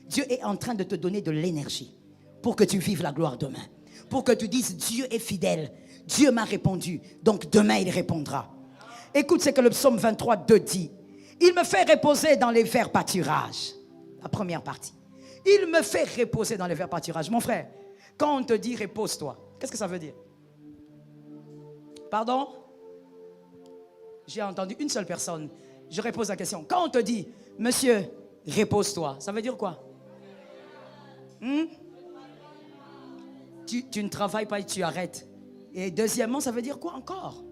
[SPEAKER 2] Dieu est en train de te donner de l'énergie pour que tu vives la gloire demain. Pour que tu dises Dieu est fidèle. Dieu m'a répondu. Donc demain il répondra. Écoute ce que le psaume 23, 2 dit. Il me fait reposer dans les verts pâturages. La première partie. Il me fait reposer dans les verts pâturages. Mon frère, quand on te dit repose-toi, qu'est-ce que ça veut dire? Pardon? J'ai entendu une seule personne. Je repose la question. Quand on te dit, monsieur, repose-toi, ça veut dire quoi? Tu ne travailles pas et tu arrêtes. Et deuxièmement, ça veut dire quoi encore?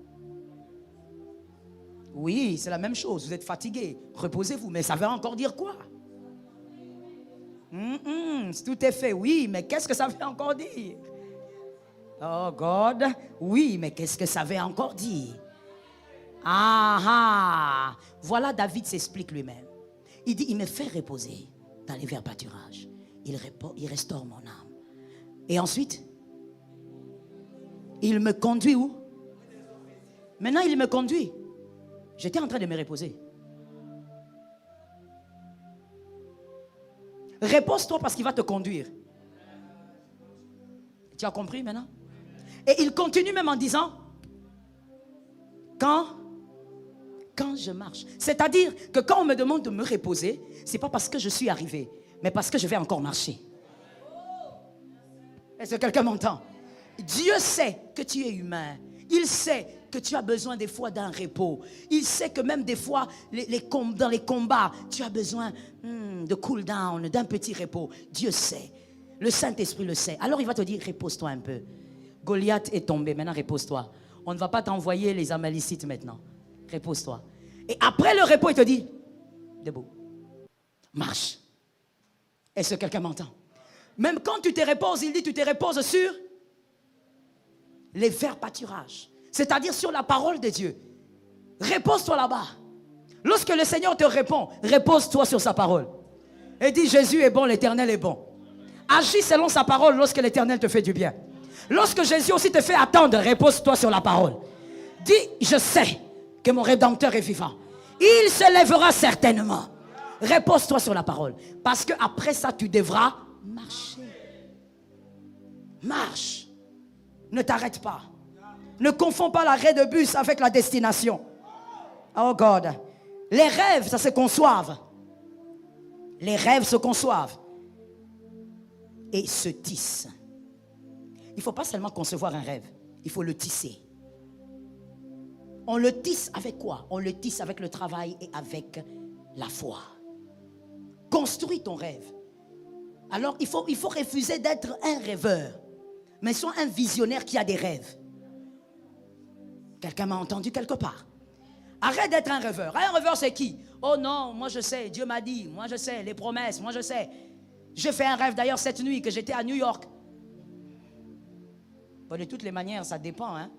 [SPEAKER 2] Oui, c'est la même chose. Vous êtes fatigué. Reposez-vous. Mais ça veut encore dire quoi? Tout est fait. Oui, mais qu'est-ce que ça veut encore dire? Oh God. Oui, mais qu'est-ce que ça veut encore dire? Ah. Voilà, David s'explique lui-même. Il dit, il me fait reposer dans les verts pâturages. Il restaure mon âme. Et ensuite, il me conduit où? Maintenant, il me conduit. J'étais en train de me reposer. Repose-toi parce qu'il va te conduire. Tu as compris maintenant? Et il continue même en disant, quand je marche. C'est-à-dire que quand on me demande de me reposer, ce n'est pas parce que je suis arrivé, mais parce que je vais encore marcher. Est-ce que quelqu'un m'entend? Dieu sait que tu es humain. Il sait que tu as besoin des fois d'un repos. Il sait que même des fois, dans les combats, tu as besoin de cool down, d'un petit repos. Dieu sait. Le Saint-Esprit le sait. Alors il va te dire, repose-toi un peu. Goliath est tombé, maintenant repose-toi. On ne va pas t'envoyer les Amalicites maintenant. Repose-toi. Et après le repos, il te dit, debout, marche. Est-ce que quelqu'un m'entend? Même quand tu te reposes, il dit, tu te reposes sur les verts pâturages. C'est-à-dire sur la parole de Dieu. Repose-toi là-bas. Lorsque le Seigneur te répond, repose-toi sur sa parole. Et dis, Jésus est bon, l'Éternel est bon. Agis selon sa parole lorsque l'Éternel te fait du bien. Lorsque Jésus aussi te fait attendre, repose-toi sur la parole. Dis, je sais que mon Rédempteur est vivant. Il se lèvera certainement. Repose-toi sur la parole. Parce qu'après ça, tu devras marcher. Marche. Ne t'arrête pas. Ne confonds pas l'arrêt de bus avec la destination. Oh God. Les rêves, ça se conçoivent. Les rêves se conçoivent. Et se tissent. Il ne faut pas seulement concevoir un rêve. Il faut le tisser. On le tisse avec quoi? On le tisse avec le travail et avec la foi. Construis ton rêve. Alors, il faut refuser d'être un rêveur. Mais sois un visionnaire qui a des rêves. Quelqu'un m'a entendu quelque part. Arrête d'être un rêveur. Un rêveur, c'est qui? Oh non, moi je sais, Dieu m'a dit. Moi je sais, les promesses, moi je sais. J'ai fait un rêve d'ailleurs cette nuit que j'étais à New York. Bon, de toutes les manières, ça dépend. Hein?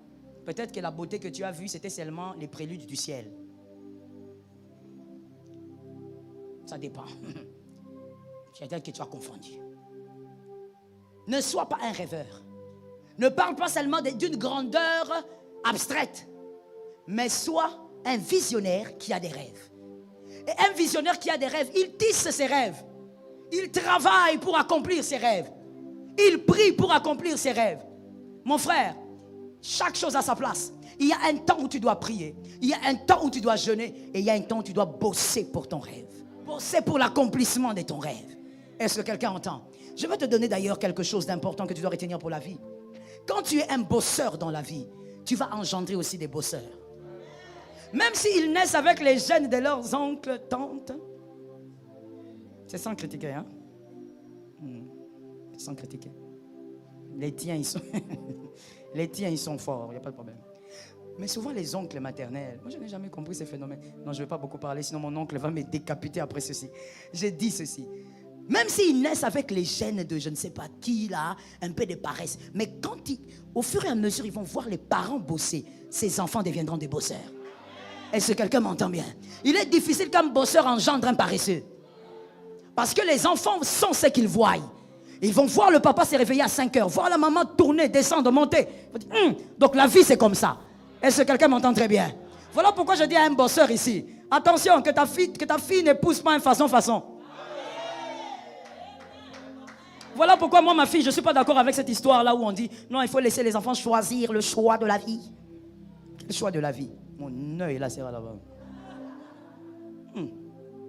[SPEAKER 2] Peut-être que la beauté que tu as vue, c'était seulement les préludes du ciel. Ça dépend. Peut-être que tu as confondu. Ne sois pas un rêveur. Ne parle pas seulement d'une grandeur abstraite, mais sois un visionnaire qui a des rêves. Et un visionnaire qui a des rêves, il tisse ses rêves. Il travaille pour accomplir ses rêves. Il prie pour accomplir ses rêves. Mon frère, chaque chose a sa place. Il y a un temps où tu dois prier. Il y a un temps où tu dois jeûner. Et il y a un temps où tu dois bosser pour ton rêve. Bosser pour l'accomplissement de ton rêve. Est-ce que quelqu'un entend? Je vais te donner d'ailleurs quelque chose d'important que tu dois retenir pour la vie. Quand tu es un bosseur dans la vie, tu vas engendrer aussi des bosseurs. Même s'ils naissent avec les gènes de leurs oncles, tantes. C'est sans critiquer, hein? Sans critiquer. Les tiens, ils sont... les tiens, ils sont forts, il n'y a pas de problème. Mais souvent, les oncles maternels, moi, je n'ai jamais compris ces phénomènes. Non, je ne vais pas beaucoup parler, sinon mon oncle va me décapiter après ceci. J'ai dit ceci. Même s'ils naissent avec les gènes de je ne sais pas qui, là, un peu de paresse. Mais quand au fur et à mesure, ils vont voir les parents bosser, ces enfants deviendront des bosseurs. Est-ce que quelqu'un m'entend bien? Il est difficile qu'un bosseur engendre un paresseux. Parce que les enfants sont ce qu'ils voient. Ils vont voir le papa se réveiller à 5 heures, voir la maman tourner, descendre, monter. Donc la vie, c'est comme ça. Est-ce que quelqu'un m'entend très bien? Voilà pourquoi je dis à un bosseur ici, attention, que ta fille n'épouse pas un façon. Voilà pourquoi moi, ma fille, je ne suis pas d'accord avec cette histoire-là où on dit, non, il faut laisser les enfants choisir le choix de la vie. Quel choix de la vie? Mon œil là, c'est là-bas.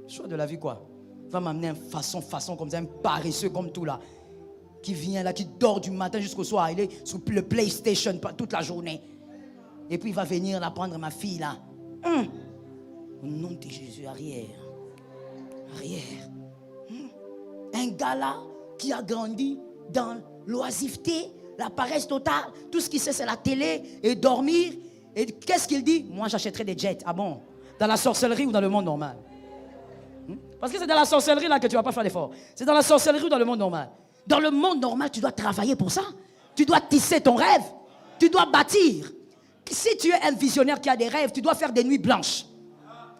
[SPEAKER 2] Choix de la vie quoi? Va m'amener un façon comme ça, un paresseux comme tout là. Qui vient là, qui dort du matin jusqu'au soir. Il est sur le PlayStation toute la journée. Et puis il va venir là prendre ma fille là. Au nom de Jésus, arrière. Un gars là qui a grandi dans l'oisiveté, la paresse totale. Tout ce qu'il sait, c'est la télé et dormir. Et qu'est-ce qu'il dit? Moi, j'achèterai des jets. Ah bon? Dans la sorcellerie ou dans le monde normal? Parce que c'est dans la sorcellerie là que tu ne vas pas faire d'effort. C'est dans la sorcellerie ou dans le monde normal? Dans le monde normal, tu dois travailler pour ça. Tu dois tisser ton rêve. Tu dois bâtir. Si tu es un visionnaire qui a des rêves, tu dois faire des nuits blanches.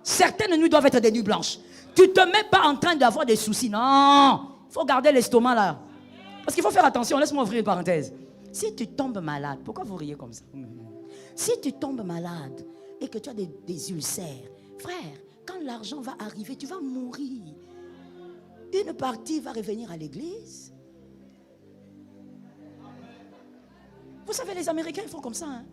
[SPEAKER 2] Certaines nuits doivent être des nuits blanches. Tu ne te mets pas en train d'avoir des soucis. Non. Il faut garder l'estomac là. Parce qu'il faut faire attention. Laisse-moi ouvrir une parenthèse. Si tu tombes malade, pourquoi vous riez comme ça? Si tu tombes malade et que tu as des ulcères, frère, quand l'argent va arriver, tu vas mourir. Une partie va revenir à l'église. Vous savez, les Américains, ils font comme ça. Hein?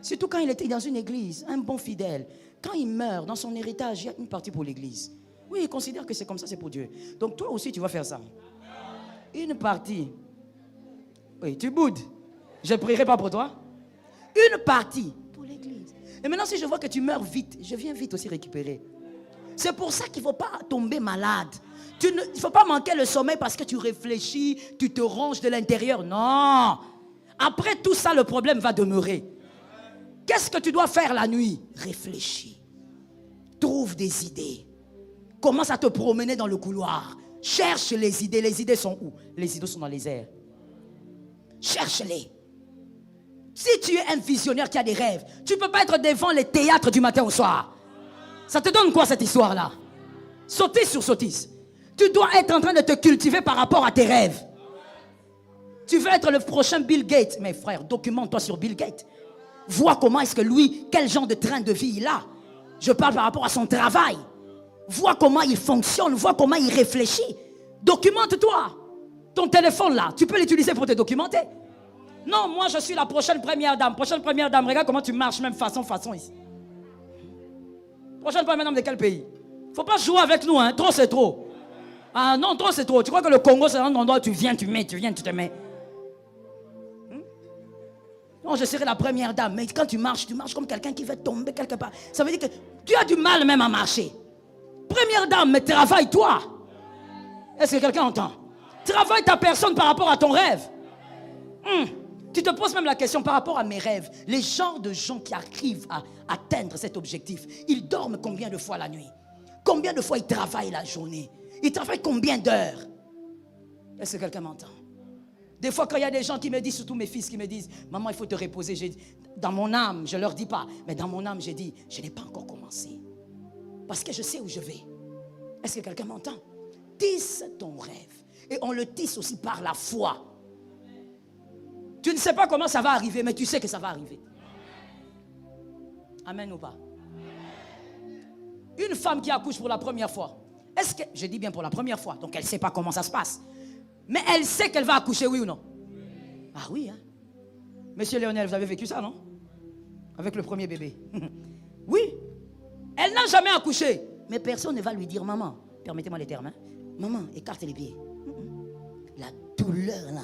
[SPEAKER 2] Surtout quand il était dans une église, un bon fidèle. Quand il meurt, dans son héritage, il y a une partie pour l'église. Oui, il considère que c'est comme ça, c'est pour Dieu. Donc toi aussi, tu vas faire ça. Une partie. Oui, tu boudes. Je ne prierai pas pour toi. Une partie pour l'église. Et maintenant, si je vois que tu meurs vite, je viens vite aussi récupérer. C'est pour ça qu'il ne faut pas tomber malade. Il ne faut pas manquer le sommeil parce que tu réfléchis, tu te ronges de l'intérieur. Non. Après tout ça, le problème va demeurer. Qu'est-ce que tu dois faire la nuit? Réfléchis. Trouve des idées. Commence à te promener dans le couloir. Cherche les idées. Les idées sont où? Les idées sont dans les airs. Cherche-les. Si tu es un visionnaire qui a des rêves, tu ne peux pas être devant les théâtres du matin au soir. Ça te donne quoi cette histoire-là? Sottise sur sottise. Tu dois être en train de te cultiver par rapport à tes rêves. Tu veux être le prochain Bill Gates. Mais frère, documente-toi sur Bill Gates. Vois comment est-ce que lui, quel genre de train de vie il a. Je parle par rapport à son travail. Vois comment il fonctionne, vois comment il réfléchit. Documente-toi. Ton téléphone là, tu peux l'utiliser pour te documenter. Non, moi je suis la prochaine première dame. Prochaine première dame, regarde comment tu marches, même façon ici. Prochaine première dame de quel pays? Faut pas jouer avec nous, hein. Trop c'est trop. Ah non, trop c'est trop. Tu crois que le Congo c'est un endroit où tu viens, tu te mets. Non, je serai la première dame. Mais quand tu marches comme quelqu'un qui veut tomber quelque part. Ça veut dire que tu as du mal même à marcher. Première dame, mais travaille-toi. Est-ce que quelqu'un entend? Travaille ta personne par rapport à ton rêve. Tu te poses même la question par rapport à mes rêves. Les genres de gens qui arrivent à atteindre cet objectif, ils dorment combien de fois la nuit? Combien de fois ils travaillent la journée? Ils travaillent combien d'heures? Est-ce que quelqu'un m'entend? Des fois, quand il y a des gens qui me disent, surtout mes fils qui me disent, maman, il faut te reposer. J'ai dit, dans mon âme, je ne leur dis pas, mais dans mon âme, j'ai dit, je n'ai pas encore commencé. Parce que je sais où je vais. Est-ce que quelqu'un m'entend? Tisse ton rêve. Et on le tisse aussi par la foi. Tu ne sais pas comment ça va arriver, mais tu sais que ça va arriver. Amen ou pas? Une femme qui accouche pour la première fois, est-ce que, je dis bien pour la première fois, donc elle ne sait pas comment ça se passe. Mais elle sait qu'elle va accoucher, oui ou non? Ah oui, hein? Monsieur Léonel, vous avez vécu ça, non? Avec le premier bébé. Oui. Elle n'a jamais accouché. Mais personne ne va lui dire, maman, permettez-moi les termes, hein? Maman, écarte les pieds. La douleur, là.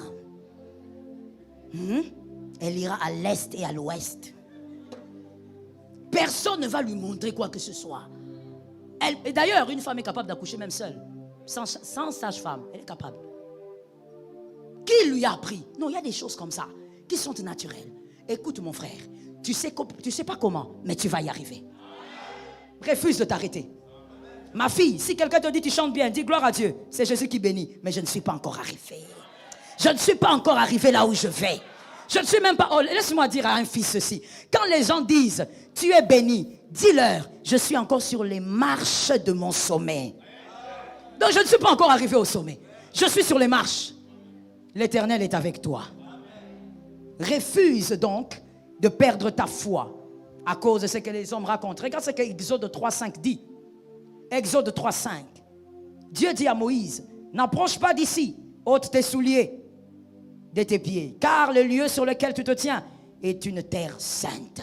[SPEAKER 2] Elle ira à l'est et à l'ouest. Personne ne va lui montrer quoi que ce soit. Et d'ailleurs, une femme est capable d'accoucher même seule. Sans sage-femme, elle est capable. Qui lui a appris? Non, il y a des choses comme ça qui sont naturelles. Écoute mon frère, tu sais pas comment, mais tu vas y arriver. Refuse de t'arrêter. Ma fille, si quelqu'un te dit tu chantes bien, dis gloire à Dieu. C'est Jésus qui bénit, mais je ne suis pas encore arrivé. Je ne suis pas encore arrivé là où je vais. Je ne suis même pas... Oh, laisse-moi dire à un fils ceci. Quand les gens disent tu es béni, dis-leur je suis encore sur les marches de mon sommet. Donc je ne suis pas encore arrivé au sommet. Je suis sur les marches. L'Éternel est avec toi. Refuse donc de perdre ta foi à cause de ce que les hommes racontent. Regarde ce que Exode 3.5 dit. Exode 3.5. Dieu dit à Moïse, n'approche pas d'ici, ôte tes souliers de tes pieds, car le lieu sur lequel tu te tiens est une terre sainte.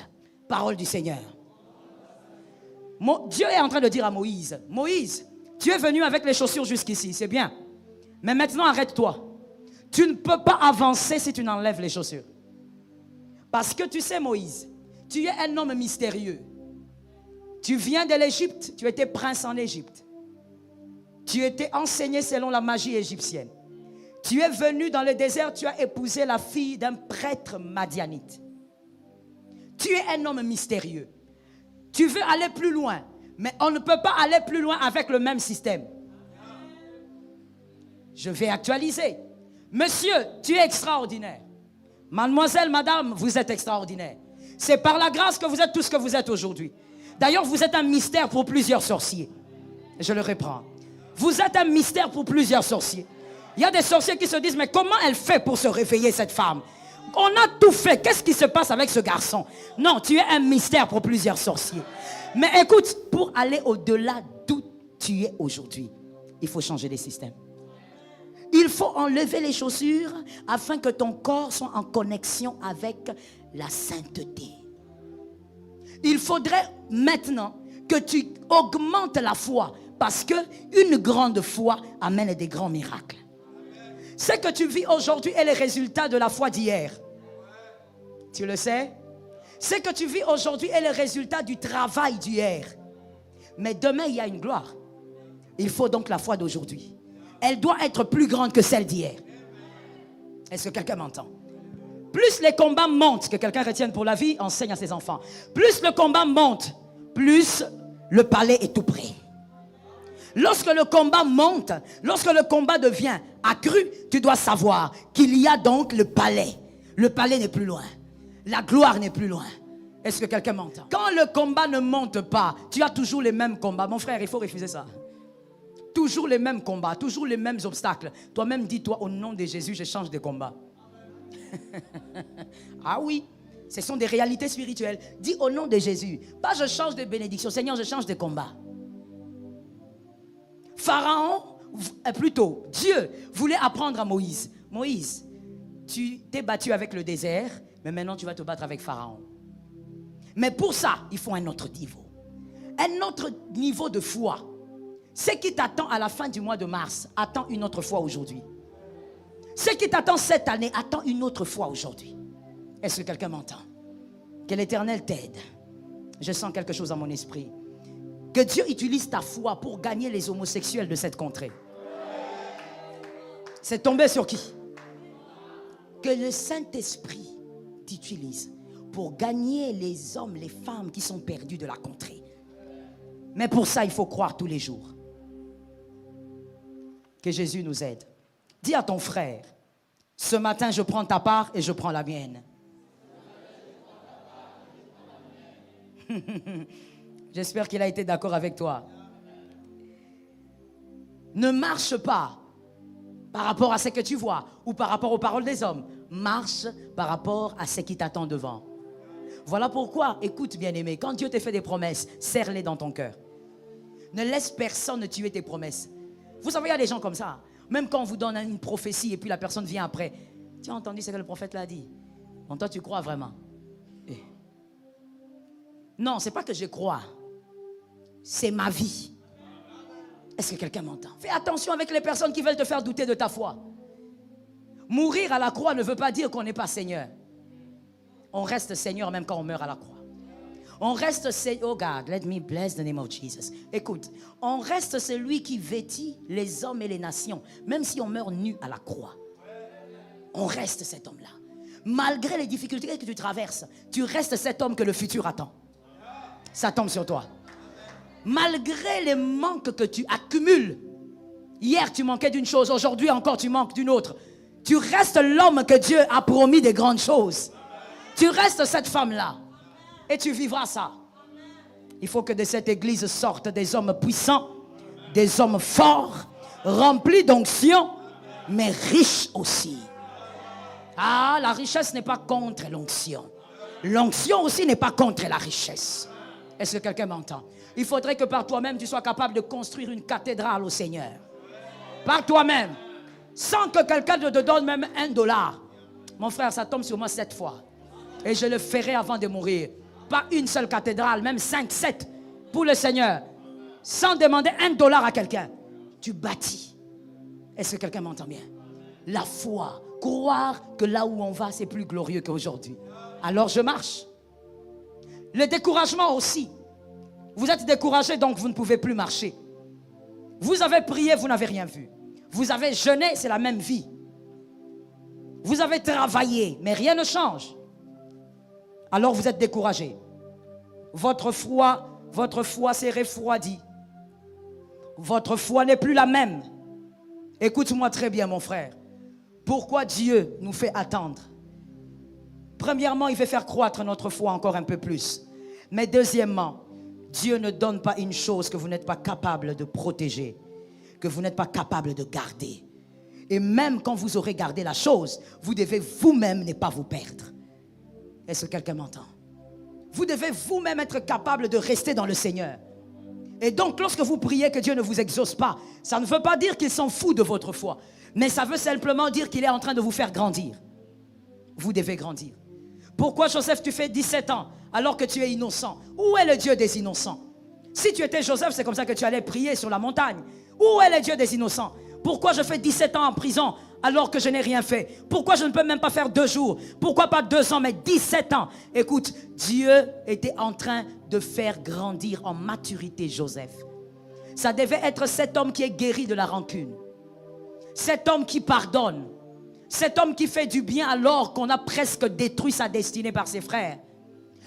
[SPEAKER 2] Parole du Seigneur. Dieu est en train de dire à Moïse, Moïse, tu es venu avec les chaussures jusqu'ici, c'est bien. Mais maintenant arrête-toi. Tu ne peux pas avancer si tu n'enlèves les chaussures. Parce que tu sais Moïse, tu es un homme mystérieux. Tu viens de l'Égypte, tu étais prince en Égypte. Tu étais enseigné selon la magie égyptienne. Tu es venu dans le désert, tu as épousé la fille d'un prêtre madianite. Tu es un homme mystérieux. Tu veux aller plus loin, mais on ne peut pas aller plus loin avec le même système. Je vais actualiser. Monsieur, tu es extraordinaire. Mademoiselle, madame, vous êtes extraordinaire. C'est par la grâce que vous êtes tout ce que vous êtes aujourd'hui. D'ailleurs, vous êtes un mystère pour plusieurs sorciers. Je le reprends. Vous êtes un mystère pour plusieurs sorciers. Il y a des sorciers qui se disent, mais comment elle fait pour se réveiller, cette femme? On a tout fait. Qu'est-ce qui se passe avec ce garçon? Non, tu es un mystère pour plusieurs sorciers. Mais écoute, pour aller au-delà d'où tu es aujourd'hui, il faut changer les systèmes. Il faut enlever les chaussures afin que ton corps soit en connexion avec la sainteté. Il faudrait maintenant que tu augmentes la foi parce qu'une grande foi amène des grands miracles. Ce que tu vis aujourd'hui est le résultat de la foi d'hier. Tu le sais? Ce que tu vis aujourd'hui est le résultat du travail d'hier. Mais demain, il y a une gloire. Il faut donc la foi d'aujourd'hui. Elle doit être plus grande que celle d'hier. Est-ce que quelqu'un m'entend? Plus les combats montent, que quelqu'un retienne pour la vie, enseigne à ses enfants. Plus le combat monte, plus le palais est tout près. Lorsque le combat monte, lorsque le combat devient accru, tu dois savoir qu'il y a donc le palais. Le palais n'est plus loin. La gloire n'est plus loin. Est-ce que quelqu'un m'entend? Quand le combat ne monte pas, tu as toujours les mêmes combats. Mon frère, il faut refuser ça. Toujours les mêmes combats, toujours les mêmes obstacles. Toi-même, dis-toi, au nom de Jésus, je change de combat. Ah oui. Ce sont des réalités spirituelles. Dis au nom de Jésus. Pas je change de bénédiction. Seigneur, je change de combat. Pharaon, plutôt, Dieu voulait apprendre à Moïse. Moïse, tu t'es battu avec le désert, mais maintenant tu vas te battre avec Pharaon. Mais pour ça, il faut un autre niveau. Un autre niveau de foi. Ce qui t'attend à la fin du mois de mars, attend une autre foi aujourd'hui. Ce qui t'attend cette année, attend une autre foi aujourd'hui. Est-ce que quelqu'un m'entend? Que l'Éternel t'aide. Je sens quelque chose dans mon esprit. Que Dieu utilise ta foi pour gagner les homosexuels de cette contrée. C'est tombé sur qui? Que le Saint-Esprit t'utilise pour gagner les hommes, les femmes qui sont perdus de la contrée. Mais pour ça, il faut croire tous les jours. Que Jésus nous aide. Dis à ton frère, ce matin, je prends ta part et je prends la mienne. J'espère qu'il a été d'accord avec toi. Ne marche pas par rapport à ce que tu vois ou par rapport aux paroles des hommes. Marche par rapport à ce qui t'attend devant. Voilà pourquoi, écoute bien-aimé, quand Dieu te fait des promesses, serre-les dans ton cœur. Ne laisse personne tuer tes promesses. Vous savez, il y a des gens comme ça. Même quand on vous donne une prophétie et puis la personne vient après. Tu as entendu ce que le prophète l'a dit? Bon, toi, tu crois vraiment? Non, ce n'est pas que je crois. C'est ma vie. Est-ce que quelqu'un m'entend? Fais attention avec les personnes qui veulent te faire douter de ta foi. Mourir à la croix ne veut pas dire qu'on n'est pas Seigneur. On reste Seigneur même quand on meurt à la croix. On reste Seigneur. Oh God, let me bless the name of Jesus. Écoute, on reste celui qui vêtit les hommes et les nations, même si on meurt nu à la croix. On reste cet homme-là. Malgré les difficultés que tu traverses, tu restes cet homme que le futur attend. Ça tombe sur toi. Malgré les manques que tu accumules, hier tu manquais d'une chose, aujourd'hui encore tu manques d'une autre. Tu restes l'homme que Dieu a promis des grandes choses. Tu restes cette femme-là. Et tu vivras ça. Il faut que de cette église sortent des hommes puissants, des hommes forts, remplis d'onction, mais riches aussi. Ah, la richesse n'est pas contre l'onction. L'onction aussi n'est pas contre la richesse. Est-ce que quelqu'un m'entend? Il faudrait que par toi-même, tu sois capable de construire une cathédrale au Seigneur. Par toi-même. Sans que quelqu'un te donne même $1. Mon frère, ça tombe sur moi 7 fois. Et je le ferai avant de mourir. Pas une seule cathédrale, même 5, 7 pour le Seigneur. Sans demander $1 à quelqu'un. Tu bâtis. Est-ce que quelqu'un m'entend bien? La foi. Croire que là où on va, c'est plus glorieux qu'aujourd'hui. Alors je marche. Le découragement aussi. Vous êtes découragé, donc vous ne pouvez plus marcher. Vous avez prié, vous n'avez rien vu. Vous avez jeûné, c'est la même vie. Vous avez travaillé, mais rien ne change. Alors vous êtes découragé. Votre foi s'est refroidie. Votre foi n'est plus la même. Écoute-moi très bien, mon frère. Pourquoi Dieu nous fait attendre? Premièrement, il veut faire croître notre foi encore un peu plus. Mais deuxièmement, Dieu ne donne pas une chose que vous n'êtes pas capable de protéger, que vous n'êtes pas capable de garder. Et même quand vous aurez gardé la chose, vous devez vous-même ne pas vous perdre. Est-ce que quelqu'un m'entend? Vous devez vous-même être capable de rester dans le Seigneur. Et donc, lorsque vous priez que Dieu ne vous exauce pas, ça ne veut pas dire qu'il s'en fout de votre foi. Mais ça veut simplement dire qu'il est en train de vous faire grandir. Vous devez grandir. Pourquoi, Joseph, tu fais 17 ans alors que tu es innocent? Où est le Dieu des innocents? Si tu étais Joseph, c'est comme ça que tu allais prier sur la montagne. Où est le Dieu des innocents? Pourquoi je fais 17 ans en prison alors que je n'ai rien fait? Pourquoi je ne peux même pas faire 2 jours? Pourquoi pas 2 ans, mais 17 ans? Écoute, Dieu était en train de faire grandir en maturité Joseph. Ça devait être cet homme qui est guéri de la rancune. Cet homme qui pardonne. Cet homme qui fait du bien alors qu'on a presque détruit sa destinée par ses frères.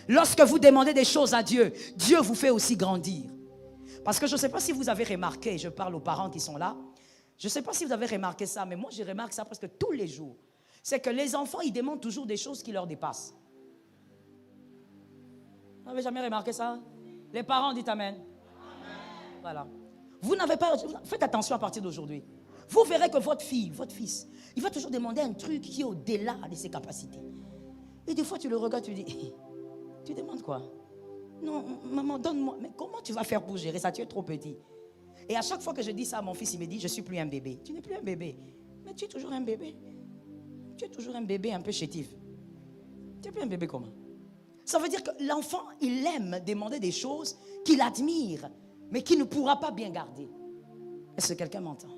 [SPEAKER 2] Lorsque vous demandez des choses à Dieu, Dieu vous fait aussi grandir. Parce que je ne sais pas si vous avez remarqué, je parle aux parents qui sont là, je ne sais pas si vous avez remarqué ça, mais moi je remarque ça presque tous les jours. C'est que les enfants, ils demandent toujours des choses qui leur dépassent. Vous n'avez jamais remarqué ça? Les parents disent Amen. Voilà. Vous n'avez pas... Faites attention à partir d'aujourd'hui. Vous verrez que votre fille, votre fils, il va toujours demander un truc qui est au-delà de ses capacités. Et des fois, tu le regardes, tu dis, tu demandes quoi? Non, maman, donne-moi. Mais comment tu vas faire pour gérer ça? Tu es trop petit. Et à chaque fois que je dis ça à mon fils, il me dit, je ne suis plus un bébé. Tu n'es plus un bébé. Mais tu es toujours un bébé. Tu es toujours un bébé un peu chétif. Tu n'es plus un bébé comment? Ça veut dire que l'enfant, il aime demander des choses qu'il admire, mais qu'il ne pourra pas bien garder. Est-ce que quelqu'un m'entend?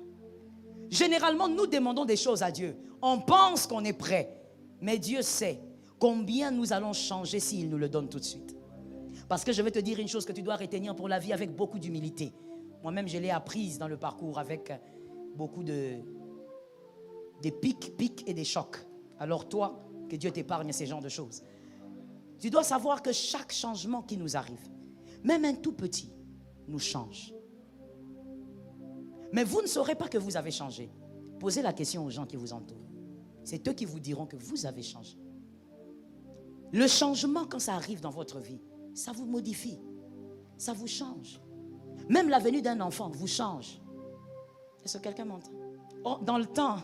[SPEAKER 2] Généralement, nous demandons des choses à Dieu. On pense qu'on est prêt. Mais Dieu sait combien nous allons changer s'il nous le donne tout de suite. Parce que je vais te dire une chose que tu dois retenir pour la vie avec beaucoup d'humilité. Moi-même, je l'ai apprise dans le parcours avec beaucoup de pics et des chocs. Alors toi, que Dieu t'épargne ces genres de choses. Tu dois savoir que chaque changement qui nous arrive, même un tout petit, nous change. Mais vous ne saurez pas que vous avez changé. Posez la question aux gens qui vous entourent. C'est eux qui vous diront que vous avez changé. Le changement, quand ça arrive dans votre vie, ça vous modifie. Ça vous change. Même la venue d'un enfant vous change. Est-ce que quelqu'un m'entend? Oh, dans le temps,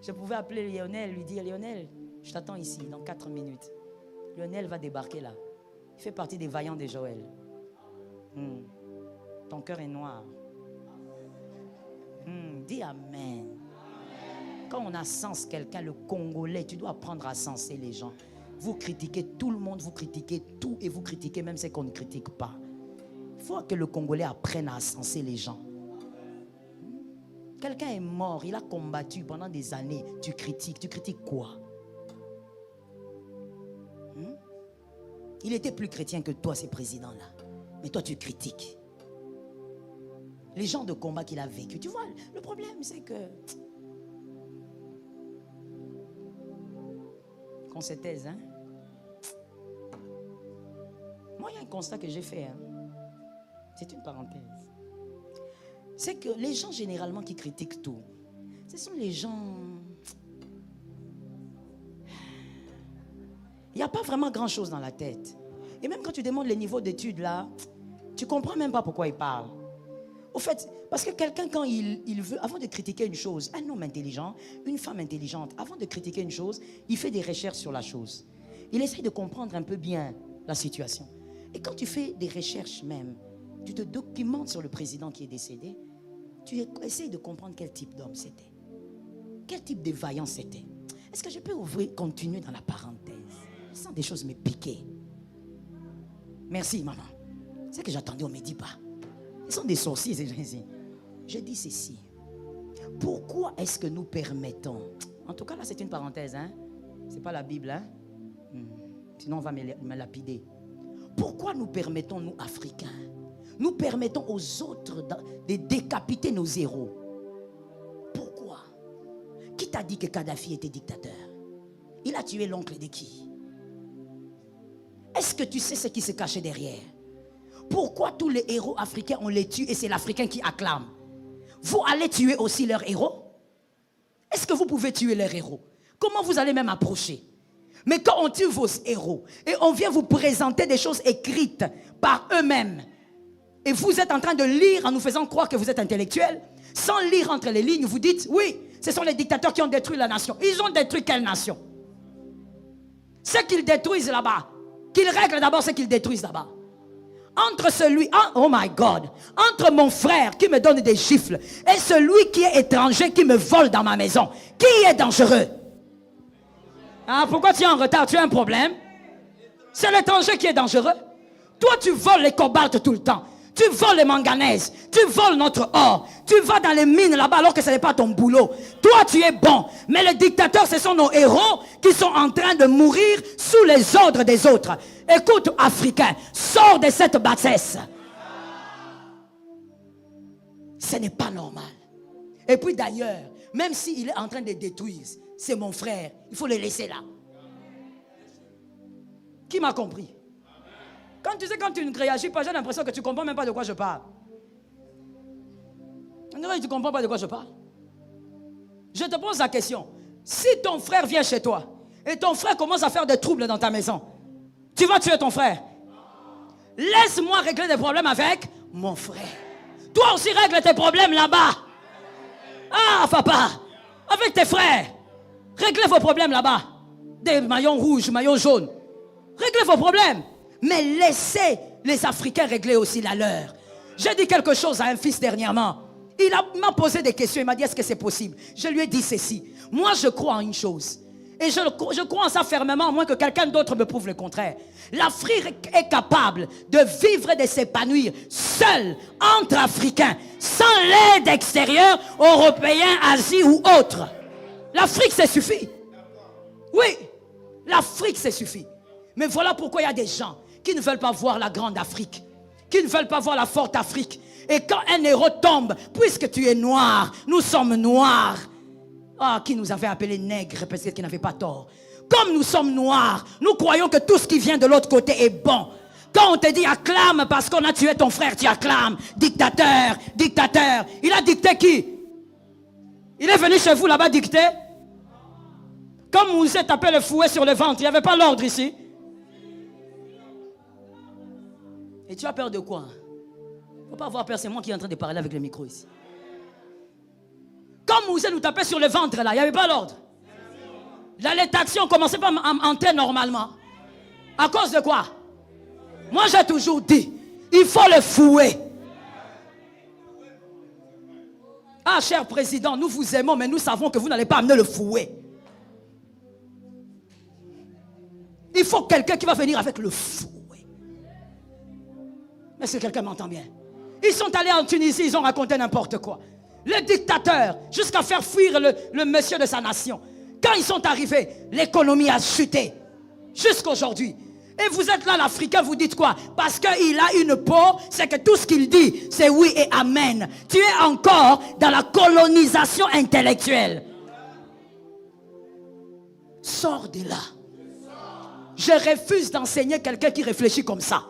[SPEAKER 2] je pouvais appeler Lionel, lui dire, Lionel, je t'attends ici dans 4 minutes. Lionel va débarquer là. Il fait partie des vaillants de Joël. Ton cœur est noir. Dis Amen. Quand on a sens quelqu'un, le Congolais, tu dois apprendre à senser les gens. Vous critiquez tout le monde, vous critiquez tout et vous critiquez même ceux qu'on ne critique pas. Il faut que le Congolais apprenne à senser les gens. Quelqu'un est mort, il a combattu pendant des années. Tu critiques quoi? Il était plus chrétien que toi, ces présidents-là. Mais toi, tu critiques. Les gens de combat qu'il a vécu. Tu vois, le problème, c'est que... qu'on se taise, hein? Moi, il y a un constat que j'ai fait, hein? C'est une parenthèse. C'est que les gens, généralement, qui critiquent tout, ce sont les gens... Il n'y a pas vraiment grand-chose dans la tête. Et même quand tu demandes les niveaux d'études, là, tu ne comprends même pas pourquoi il parle. Au fait, parce que quelqu'un, quand il veut, avant de critiquer une chose, un homme intelligent, une femme intelligente, avant de critiquer une chose, il fait des recherches sur la chose. Il essaye de comprendre un peu bien la situation. Et quand tu fais des recherches même, tu te documentes sur le président qui est décédé, tu essayes de comprendre quel type d'homme c'était. Quel type de vaillant c'était. Est-ce que je peux continuer dans la parenthèse? Ce sont des choses me piquer. Merci, maman. C'est que j'attendais, on ne me dit pas. Ils sont des sorciers, ces gens-ci. Je dis ceci. Pourquoi est-ce que nous permettons... En tout cas, là, c'est une parenthèse, hein? Ce n'est pas la Bible, hein? Sinon, on va me lapider. Pourquoi nous permettons, nous, Africains, nous permettons aux autres de décapiter nos héros? Pourquoi? Qui t'a dit que Kadhafi était dictateur? Il a tué l'oncle de qui? Est-ce que tu sais ce qui se cachait derrière? Pourquoi tous les héros africains, on les tue et c'est l'Africain qui acclame? Vous allez tuer aussi leurs héros? Est-ce que vous pouvez tuer leurs héros? Comment vous allez même approcher? Mais quand on tue vos héros et on vient vous présenter des choses écrites par eux-mêmes et vous êtes en train de lire en nous faisant croire que vous êtes intellectuel, sans lire entre les lignes, vous dites, oui, ce sont les dictateurs qui ont détruit la nation. Ils ont détruit quelle nation? Ce qu'ils détruisent là-bas, qu'ils règlent d'abord ce qu'ils détruisent là-bas. Entre celui, oh my God, entre mon frère qui me donne des gifles et celui qui est étranger qui me vole dans ma maison, qui est dangereux? Ah, pourquoi tu es en retard? Tu as un problème? C'est l'étranger qui est dangereux. Toi, tu voles les cobaltes tout le temps. Tu voles les manganèses. Tu voles notre or. Tu vas dans les mines là-bas alors que ce n'est pas ton boulot. Toi, tu es bon. Mais les dictateurs, ce sont nos héros qui sont en train de mourir sous les ordres des autres. Écoute, Africain, sors de cette bassesse. Ce n'est pas normal. Et puis d'ailleurs, même s'il est en train de détruire, c'est mon frère, il faut le laisser là. Qui m'a compris? Quand tu sais, quand tu ne réagis pas, j'ai l'impression que tu ne comprends même pas de quoi je parle. Tu ne comprends pas de quoi je parle. Je te pose la question. Si ton frère vient chez toi et ton frère commence à faire des troubles dans ta maison, tu vas tuer ton frère? Laisse-moi régler des problèmes avec mon frère. Toi aussi règle tes problèmes là-bas. Ah, papa, avec tes frères, réglez vos problèmes là-bas. des maillons rouges, maillons jaunes. Réglez vos problèmes. Mais laissez les Africains régler aussi la leur. J'ai dit quelque chose à un fils dernièrement. Il m'a posé des questions. Il m'a dit, est-ce que c'est possible? Je lui ai dit ceci. Moi, je crois en une chose. Et je crois en ça fermement, à moins que quelqu'un d'autre me prouve le contraire. L'Afrique est capable de vivre et de s'épanouir seule, entre Africains, sans l'aide extérieure, Européens, Asie ou autre. L'Afrique, ça suffit. Oui, l'Afrique, ça suffit. Mais voilà pourquoi il y a des gens qui ne veulent pas voir la grande Afrique, qui ne veulent pas voir la forte Afrique. Et quand un héros tombe, puisque tu es noir, nous sommes noirs. Ah, qui nous avait appelés nègres, parce qu'ils n'avaient pas tort. Comme nous sommes noirs, nous croyons que tout ce qui vient de l'autre côté est bon. Quand on te dit acclame parce qu'on a tué ton frère, tu acclames. Dictateur, dictateur. Il a dicté qui? Il est venu chez vous là-bas dicter? Comme vous êtes tapé le fouet sur le ventre, il n'y avait pas l'ordre ici. Et tu as peur de quoi? Il ne faut pas avoir peur, c'est moi qui est en train de parler avec le micro ici. Comme Mouzé nous tapait sur le ventre là, il n'y avait pas l'ordre. La lactation commençait pas à entrer normalement. À cause de quoi? Moi j'ai toujours dit, il faut le fouet. Ah cher président, nous vous aimons, mais nous savons que vous n'allez pas amener le fouet. Il faut quelqu'un qui va venir avec le fouet. Est-ce que quelqu'un m'entend bien? Ils sont allés en Tunisie, ils ont raconté n'importe quoi. Le dictateur, jusqu'à faire fuir le monsieur de sa nation. Quand ils sont arrivés, l'économie a chuté. Jusqu'aujourd'hui. Et vous êtes là, l'Africain, vous dites quoi? Parce qu'il a une peau, c'est que tout ce qu'il dit, c'est oui et amen. Tu es encore dans la colonisation intellectuelle. Sors de là. Je refuse d'enseigner quelqu'un qui réfléchit comme ça.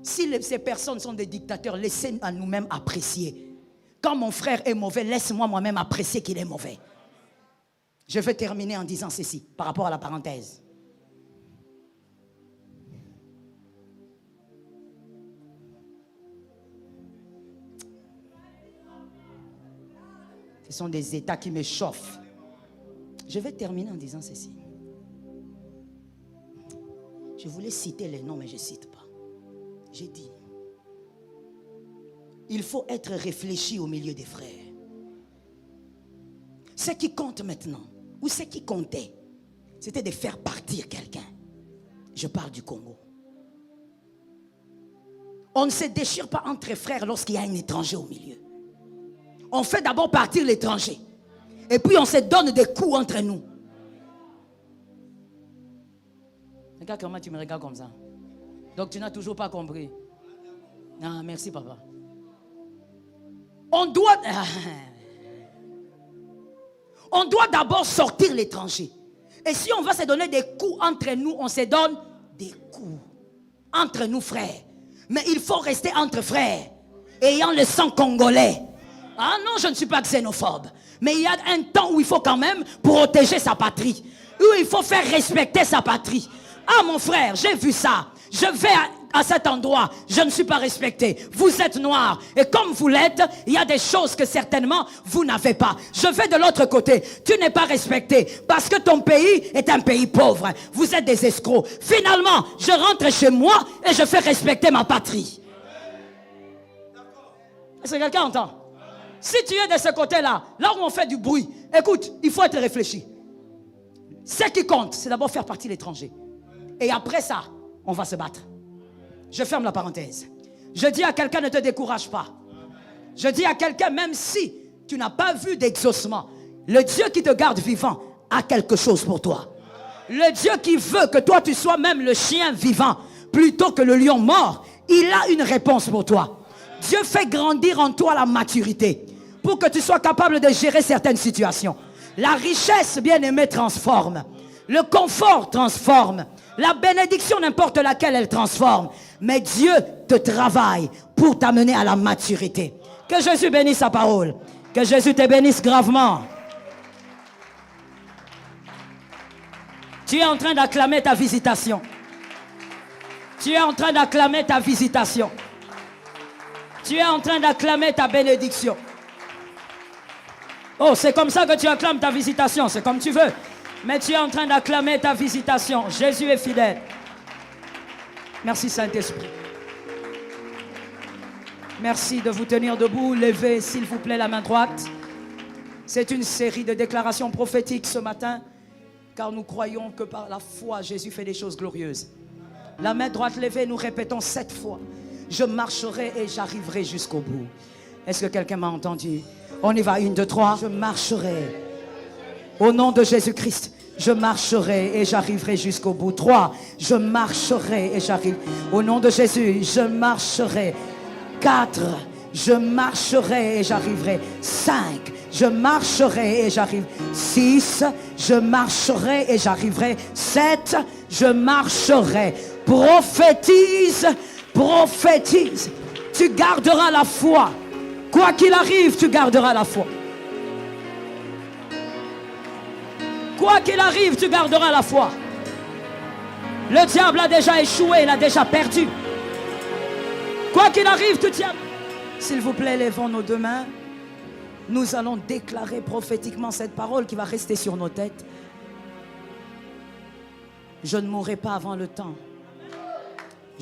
[SPEAKER 2] Si ces personnes sont des dictateurs, laissez à nous-mêmes apprécier. Quand mon frère est mauvais, laisse-moi moi-même apprécier qu'il est mauvais. Je vais terminer en disant ceci, par rapport à la parenthèse. Ce sont des états qui me chauffent. Je vais terminer en disant ceci. Je voulais citer les noms, mais je ne cite pas. J'ai dit, il faut être réfléchi au milieu des frères. Ce qui compte maintenant, ou ce qui comptait, c'était de faire partir quelqu'un. Je parle du Congo. On ne se déchire pas entre frères lorsqu'il y a un étranger au milieu. On fait d'abord partir l'étranger. Et puis on se donne des coups entre nous. Regarde comment tu me regardes comme ça. Donc tu n'as toujours pas compris. Ah, merci papa. On doit d'abord sortir l'étranger. Et si on va se donner des coups entre nous, on se donne des coups. Entre nous frères. Mais il faut rester entre frères. Ayant le sang congolais. Ah non, je ne suis pas xénophobe. Mais il y a un temps où il faut quand même protéger sa patrie. Où il faut faire respecter sa patrie. Ah mon frère, j'ai vu ça. Je vais à cet endroit, je ne suis pas respecté. Vous êtes noir. Et comme vous l'êtes, il y a des choses que certainement vous n'avez pas. Je vais de l'autre côté. Tu n'es pas respecté parce que ton pays est un pays pauvre. Vous êtes des escrocs. Finalement, je rentre chez moi et je fais respecter ma patrie. Est-ce que quelqu'un entend? Si tu es de ce côté-là, là où on fait du bruit, écoute, il faut être réfléchi. Ce qui compte, c'est d'abord faire partie de l'étranger. Et après ça, on va se battre. Je ferme la parenthèse. Je dis à quelqu'un, ne te décourage pas. Je dis à quelqu'un, même si tu n'as pas vu d'exaucement, le Dieu qui te garde vivant a quelque chose pour toi. Le Dieu qui veut que toi tu sois même le chien vivant plutôt que le lion mort, il a une réponse pour toi. Dieu fait grandir en toi la maturité pour que tu sois capable de gérer certaines situations. La richesse, bien-aimée, transforme. Le confort transforme. La bénédiction, n'importe laquelle, elle transforme. Mais Dieu te travaille pour t'amener à la maturité. Que Jésus bénisse sa parole. Que Jésus te bénisse gravement. Tu es en train d'acclamer ta visitation. Tu es en train d'acclamer ta visitation. Tu es en train d'acclamer ta bénédiction. Oh, c'est comme ça que tu acclames ta visitation. C'est comme tu veux. Mais tu es en train d'acclamer ta visitation. Jésus est fidèle. Merci Saint-Esprit. Merci de vous tenir debout. Levez s'il vous plaît la main droite. C'est une série de déclarations prophétiques ce matin, car nous croyons que par la foi, Jésus fait des choses glorieuses. La main droite levée, nous répétons 7 fois. Je marcherai et j'arriverai jusqu'au bout. Est-ce que quelqu'un m'a entendu? On y va, 1, 2, 3. Je marcherai. Au nom de Jésus-Christ, je marcherai et j'arriverai jusqu'au bout. 3. Je marcherai et j'arrive. Au nom de Jésus, je marcherai. 4. Je marcherai et j'arriverai. 5. Je marcherai et j'arrive. 6. Je marcherai et j'arriverai. 7. Je marcherai. Prophétise, prophétise. Tu garderas la foi. Quoi qu'il arrive, tu garderas la foi. Quoi qu'il arrive, tu garderas la foi. Le diable a déjà échoué, il a déjà perdu. Quoi qu'il arrive, tu tiens. S'il vous plaît, levons nos 2 mains. Nous allons déclarer prophétiquement cette parole qui va rester sur nos têtes. Je ne mourrai pas avant le temps.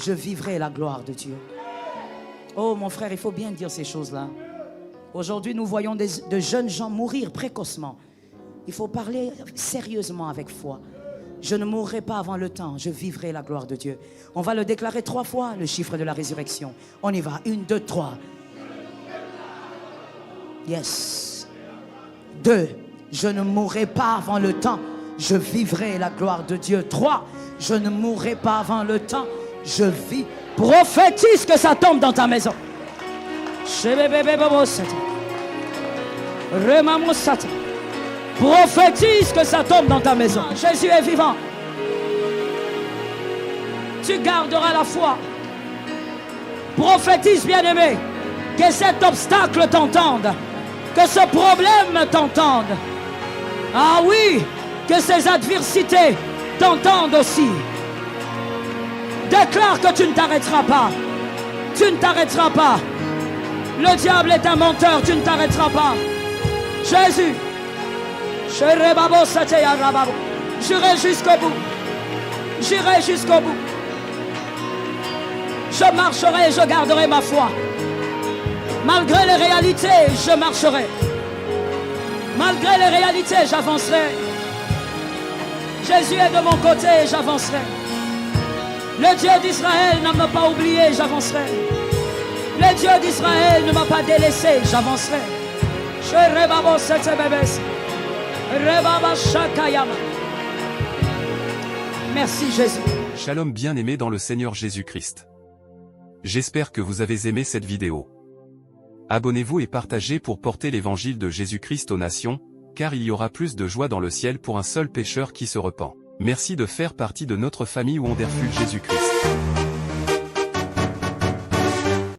[SPEAKER 2] Je vivrai la gloire de Dieu. Oh mon frère, il faut bien dire ces choses-là. Aujourd'hui, nous voyons de jeunes gens mourir précocement. Il faut parler sérieusement avec foi. Je ne mourrai pas avant le temps, je vivrai la gloire de Dieu. On va le déclarer 3 fois, le chiffre de la résurrection. On y va, 1, 2, 3. Yes. 2, je ne mourrai pas avant le temps, je vivrai la gloire de Dieu. 3, je ne mourrai pas avant le temps, je vis. Prophétise que ça tombe dans ta maison. Prophétise que ça tombe dans ta maison. Jésus est vivant. Tu garderas la foi. Prophétise, bien-aimé, que cet obstacle t'entende, que ce problème t'entende. Ah oui, que ces adversités t'entendent aussi. Déclare que tu ne t'arrêteras pas. Tu ne t'arrêteras pas. Le diable est un menteur, tu ne t'arrêteras pas. Jésus. J'irai jusqu'au bout. J'irai jusqu'au bout. Je marcherai et je garderai ma foi. Malgré les réalités, je marcherai. Malgré les réalités, j'avancerai. Jésus est de mon côté et j'avancerai. Le Dieu d'Israël ne m'a pas oublié, j'avancerai. Le Dieu d'Israël ne m'a pas délaissé, j'avancerai. Merci Jésus.
[SPEAKER 3] Shalom bien-aimés dans le Seigneur Jésus-Christ. J'espère que vous avez aimé cette vidéo. Abonnez-vous et partagez pour porter l'évangile de Jésus-Christ aux nations, car il y aura plus de joie dans le ciel pour un seul pécheur qui se repent. Merci de faire partie de notre famille Wonderful Jésus-Christ.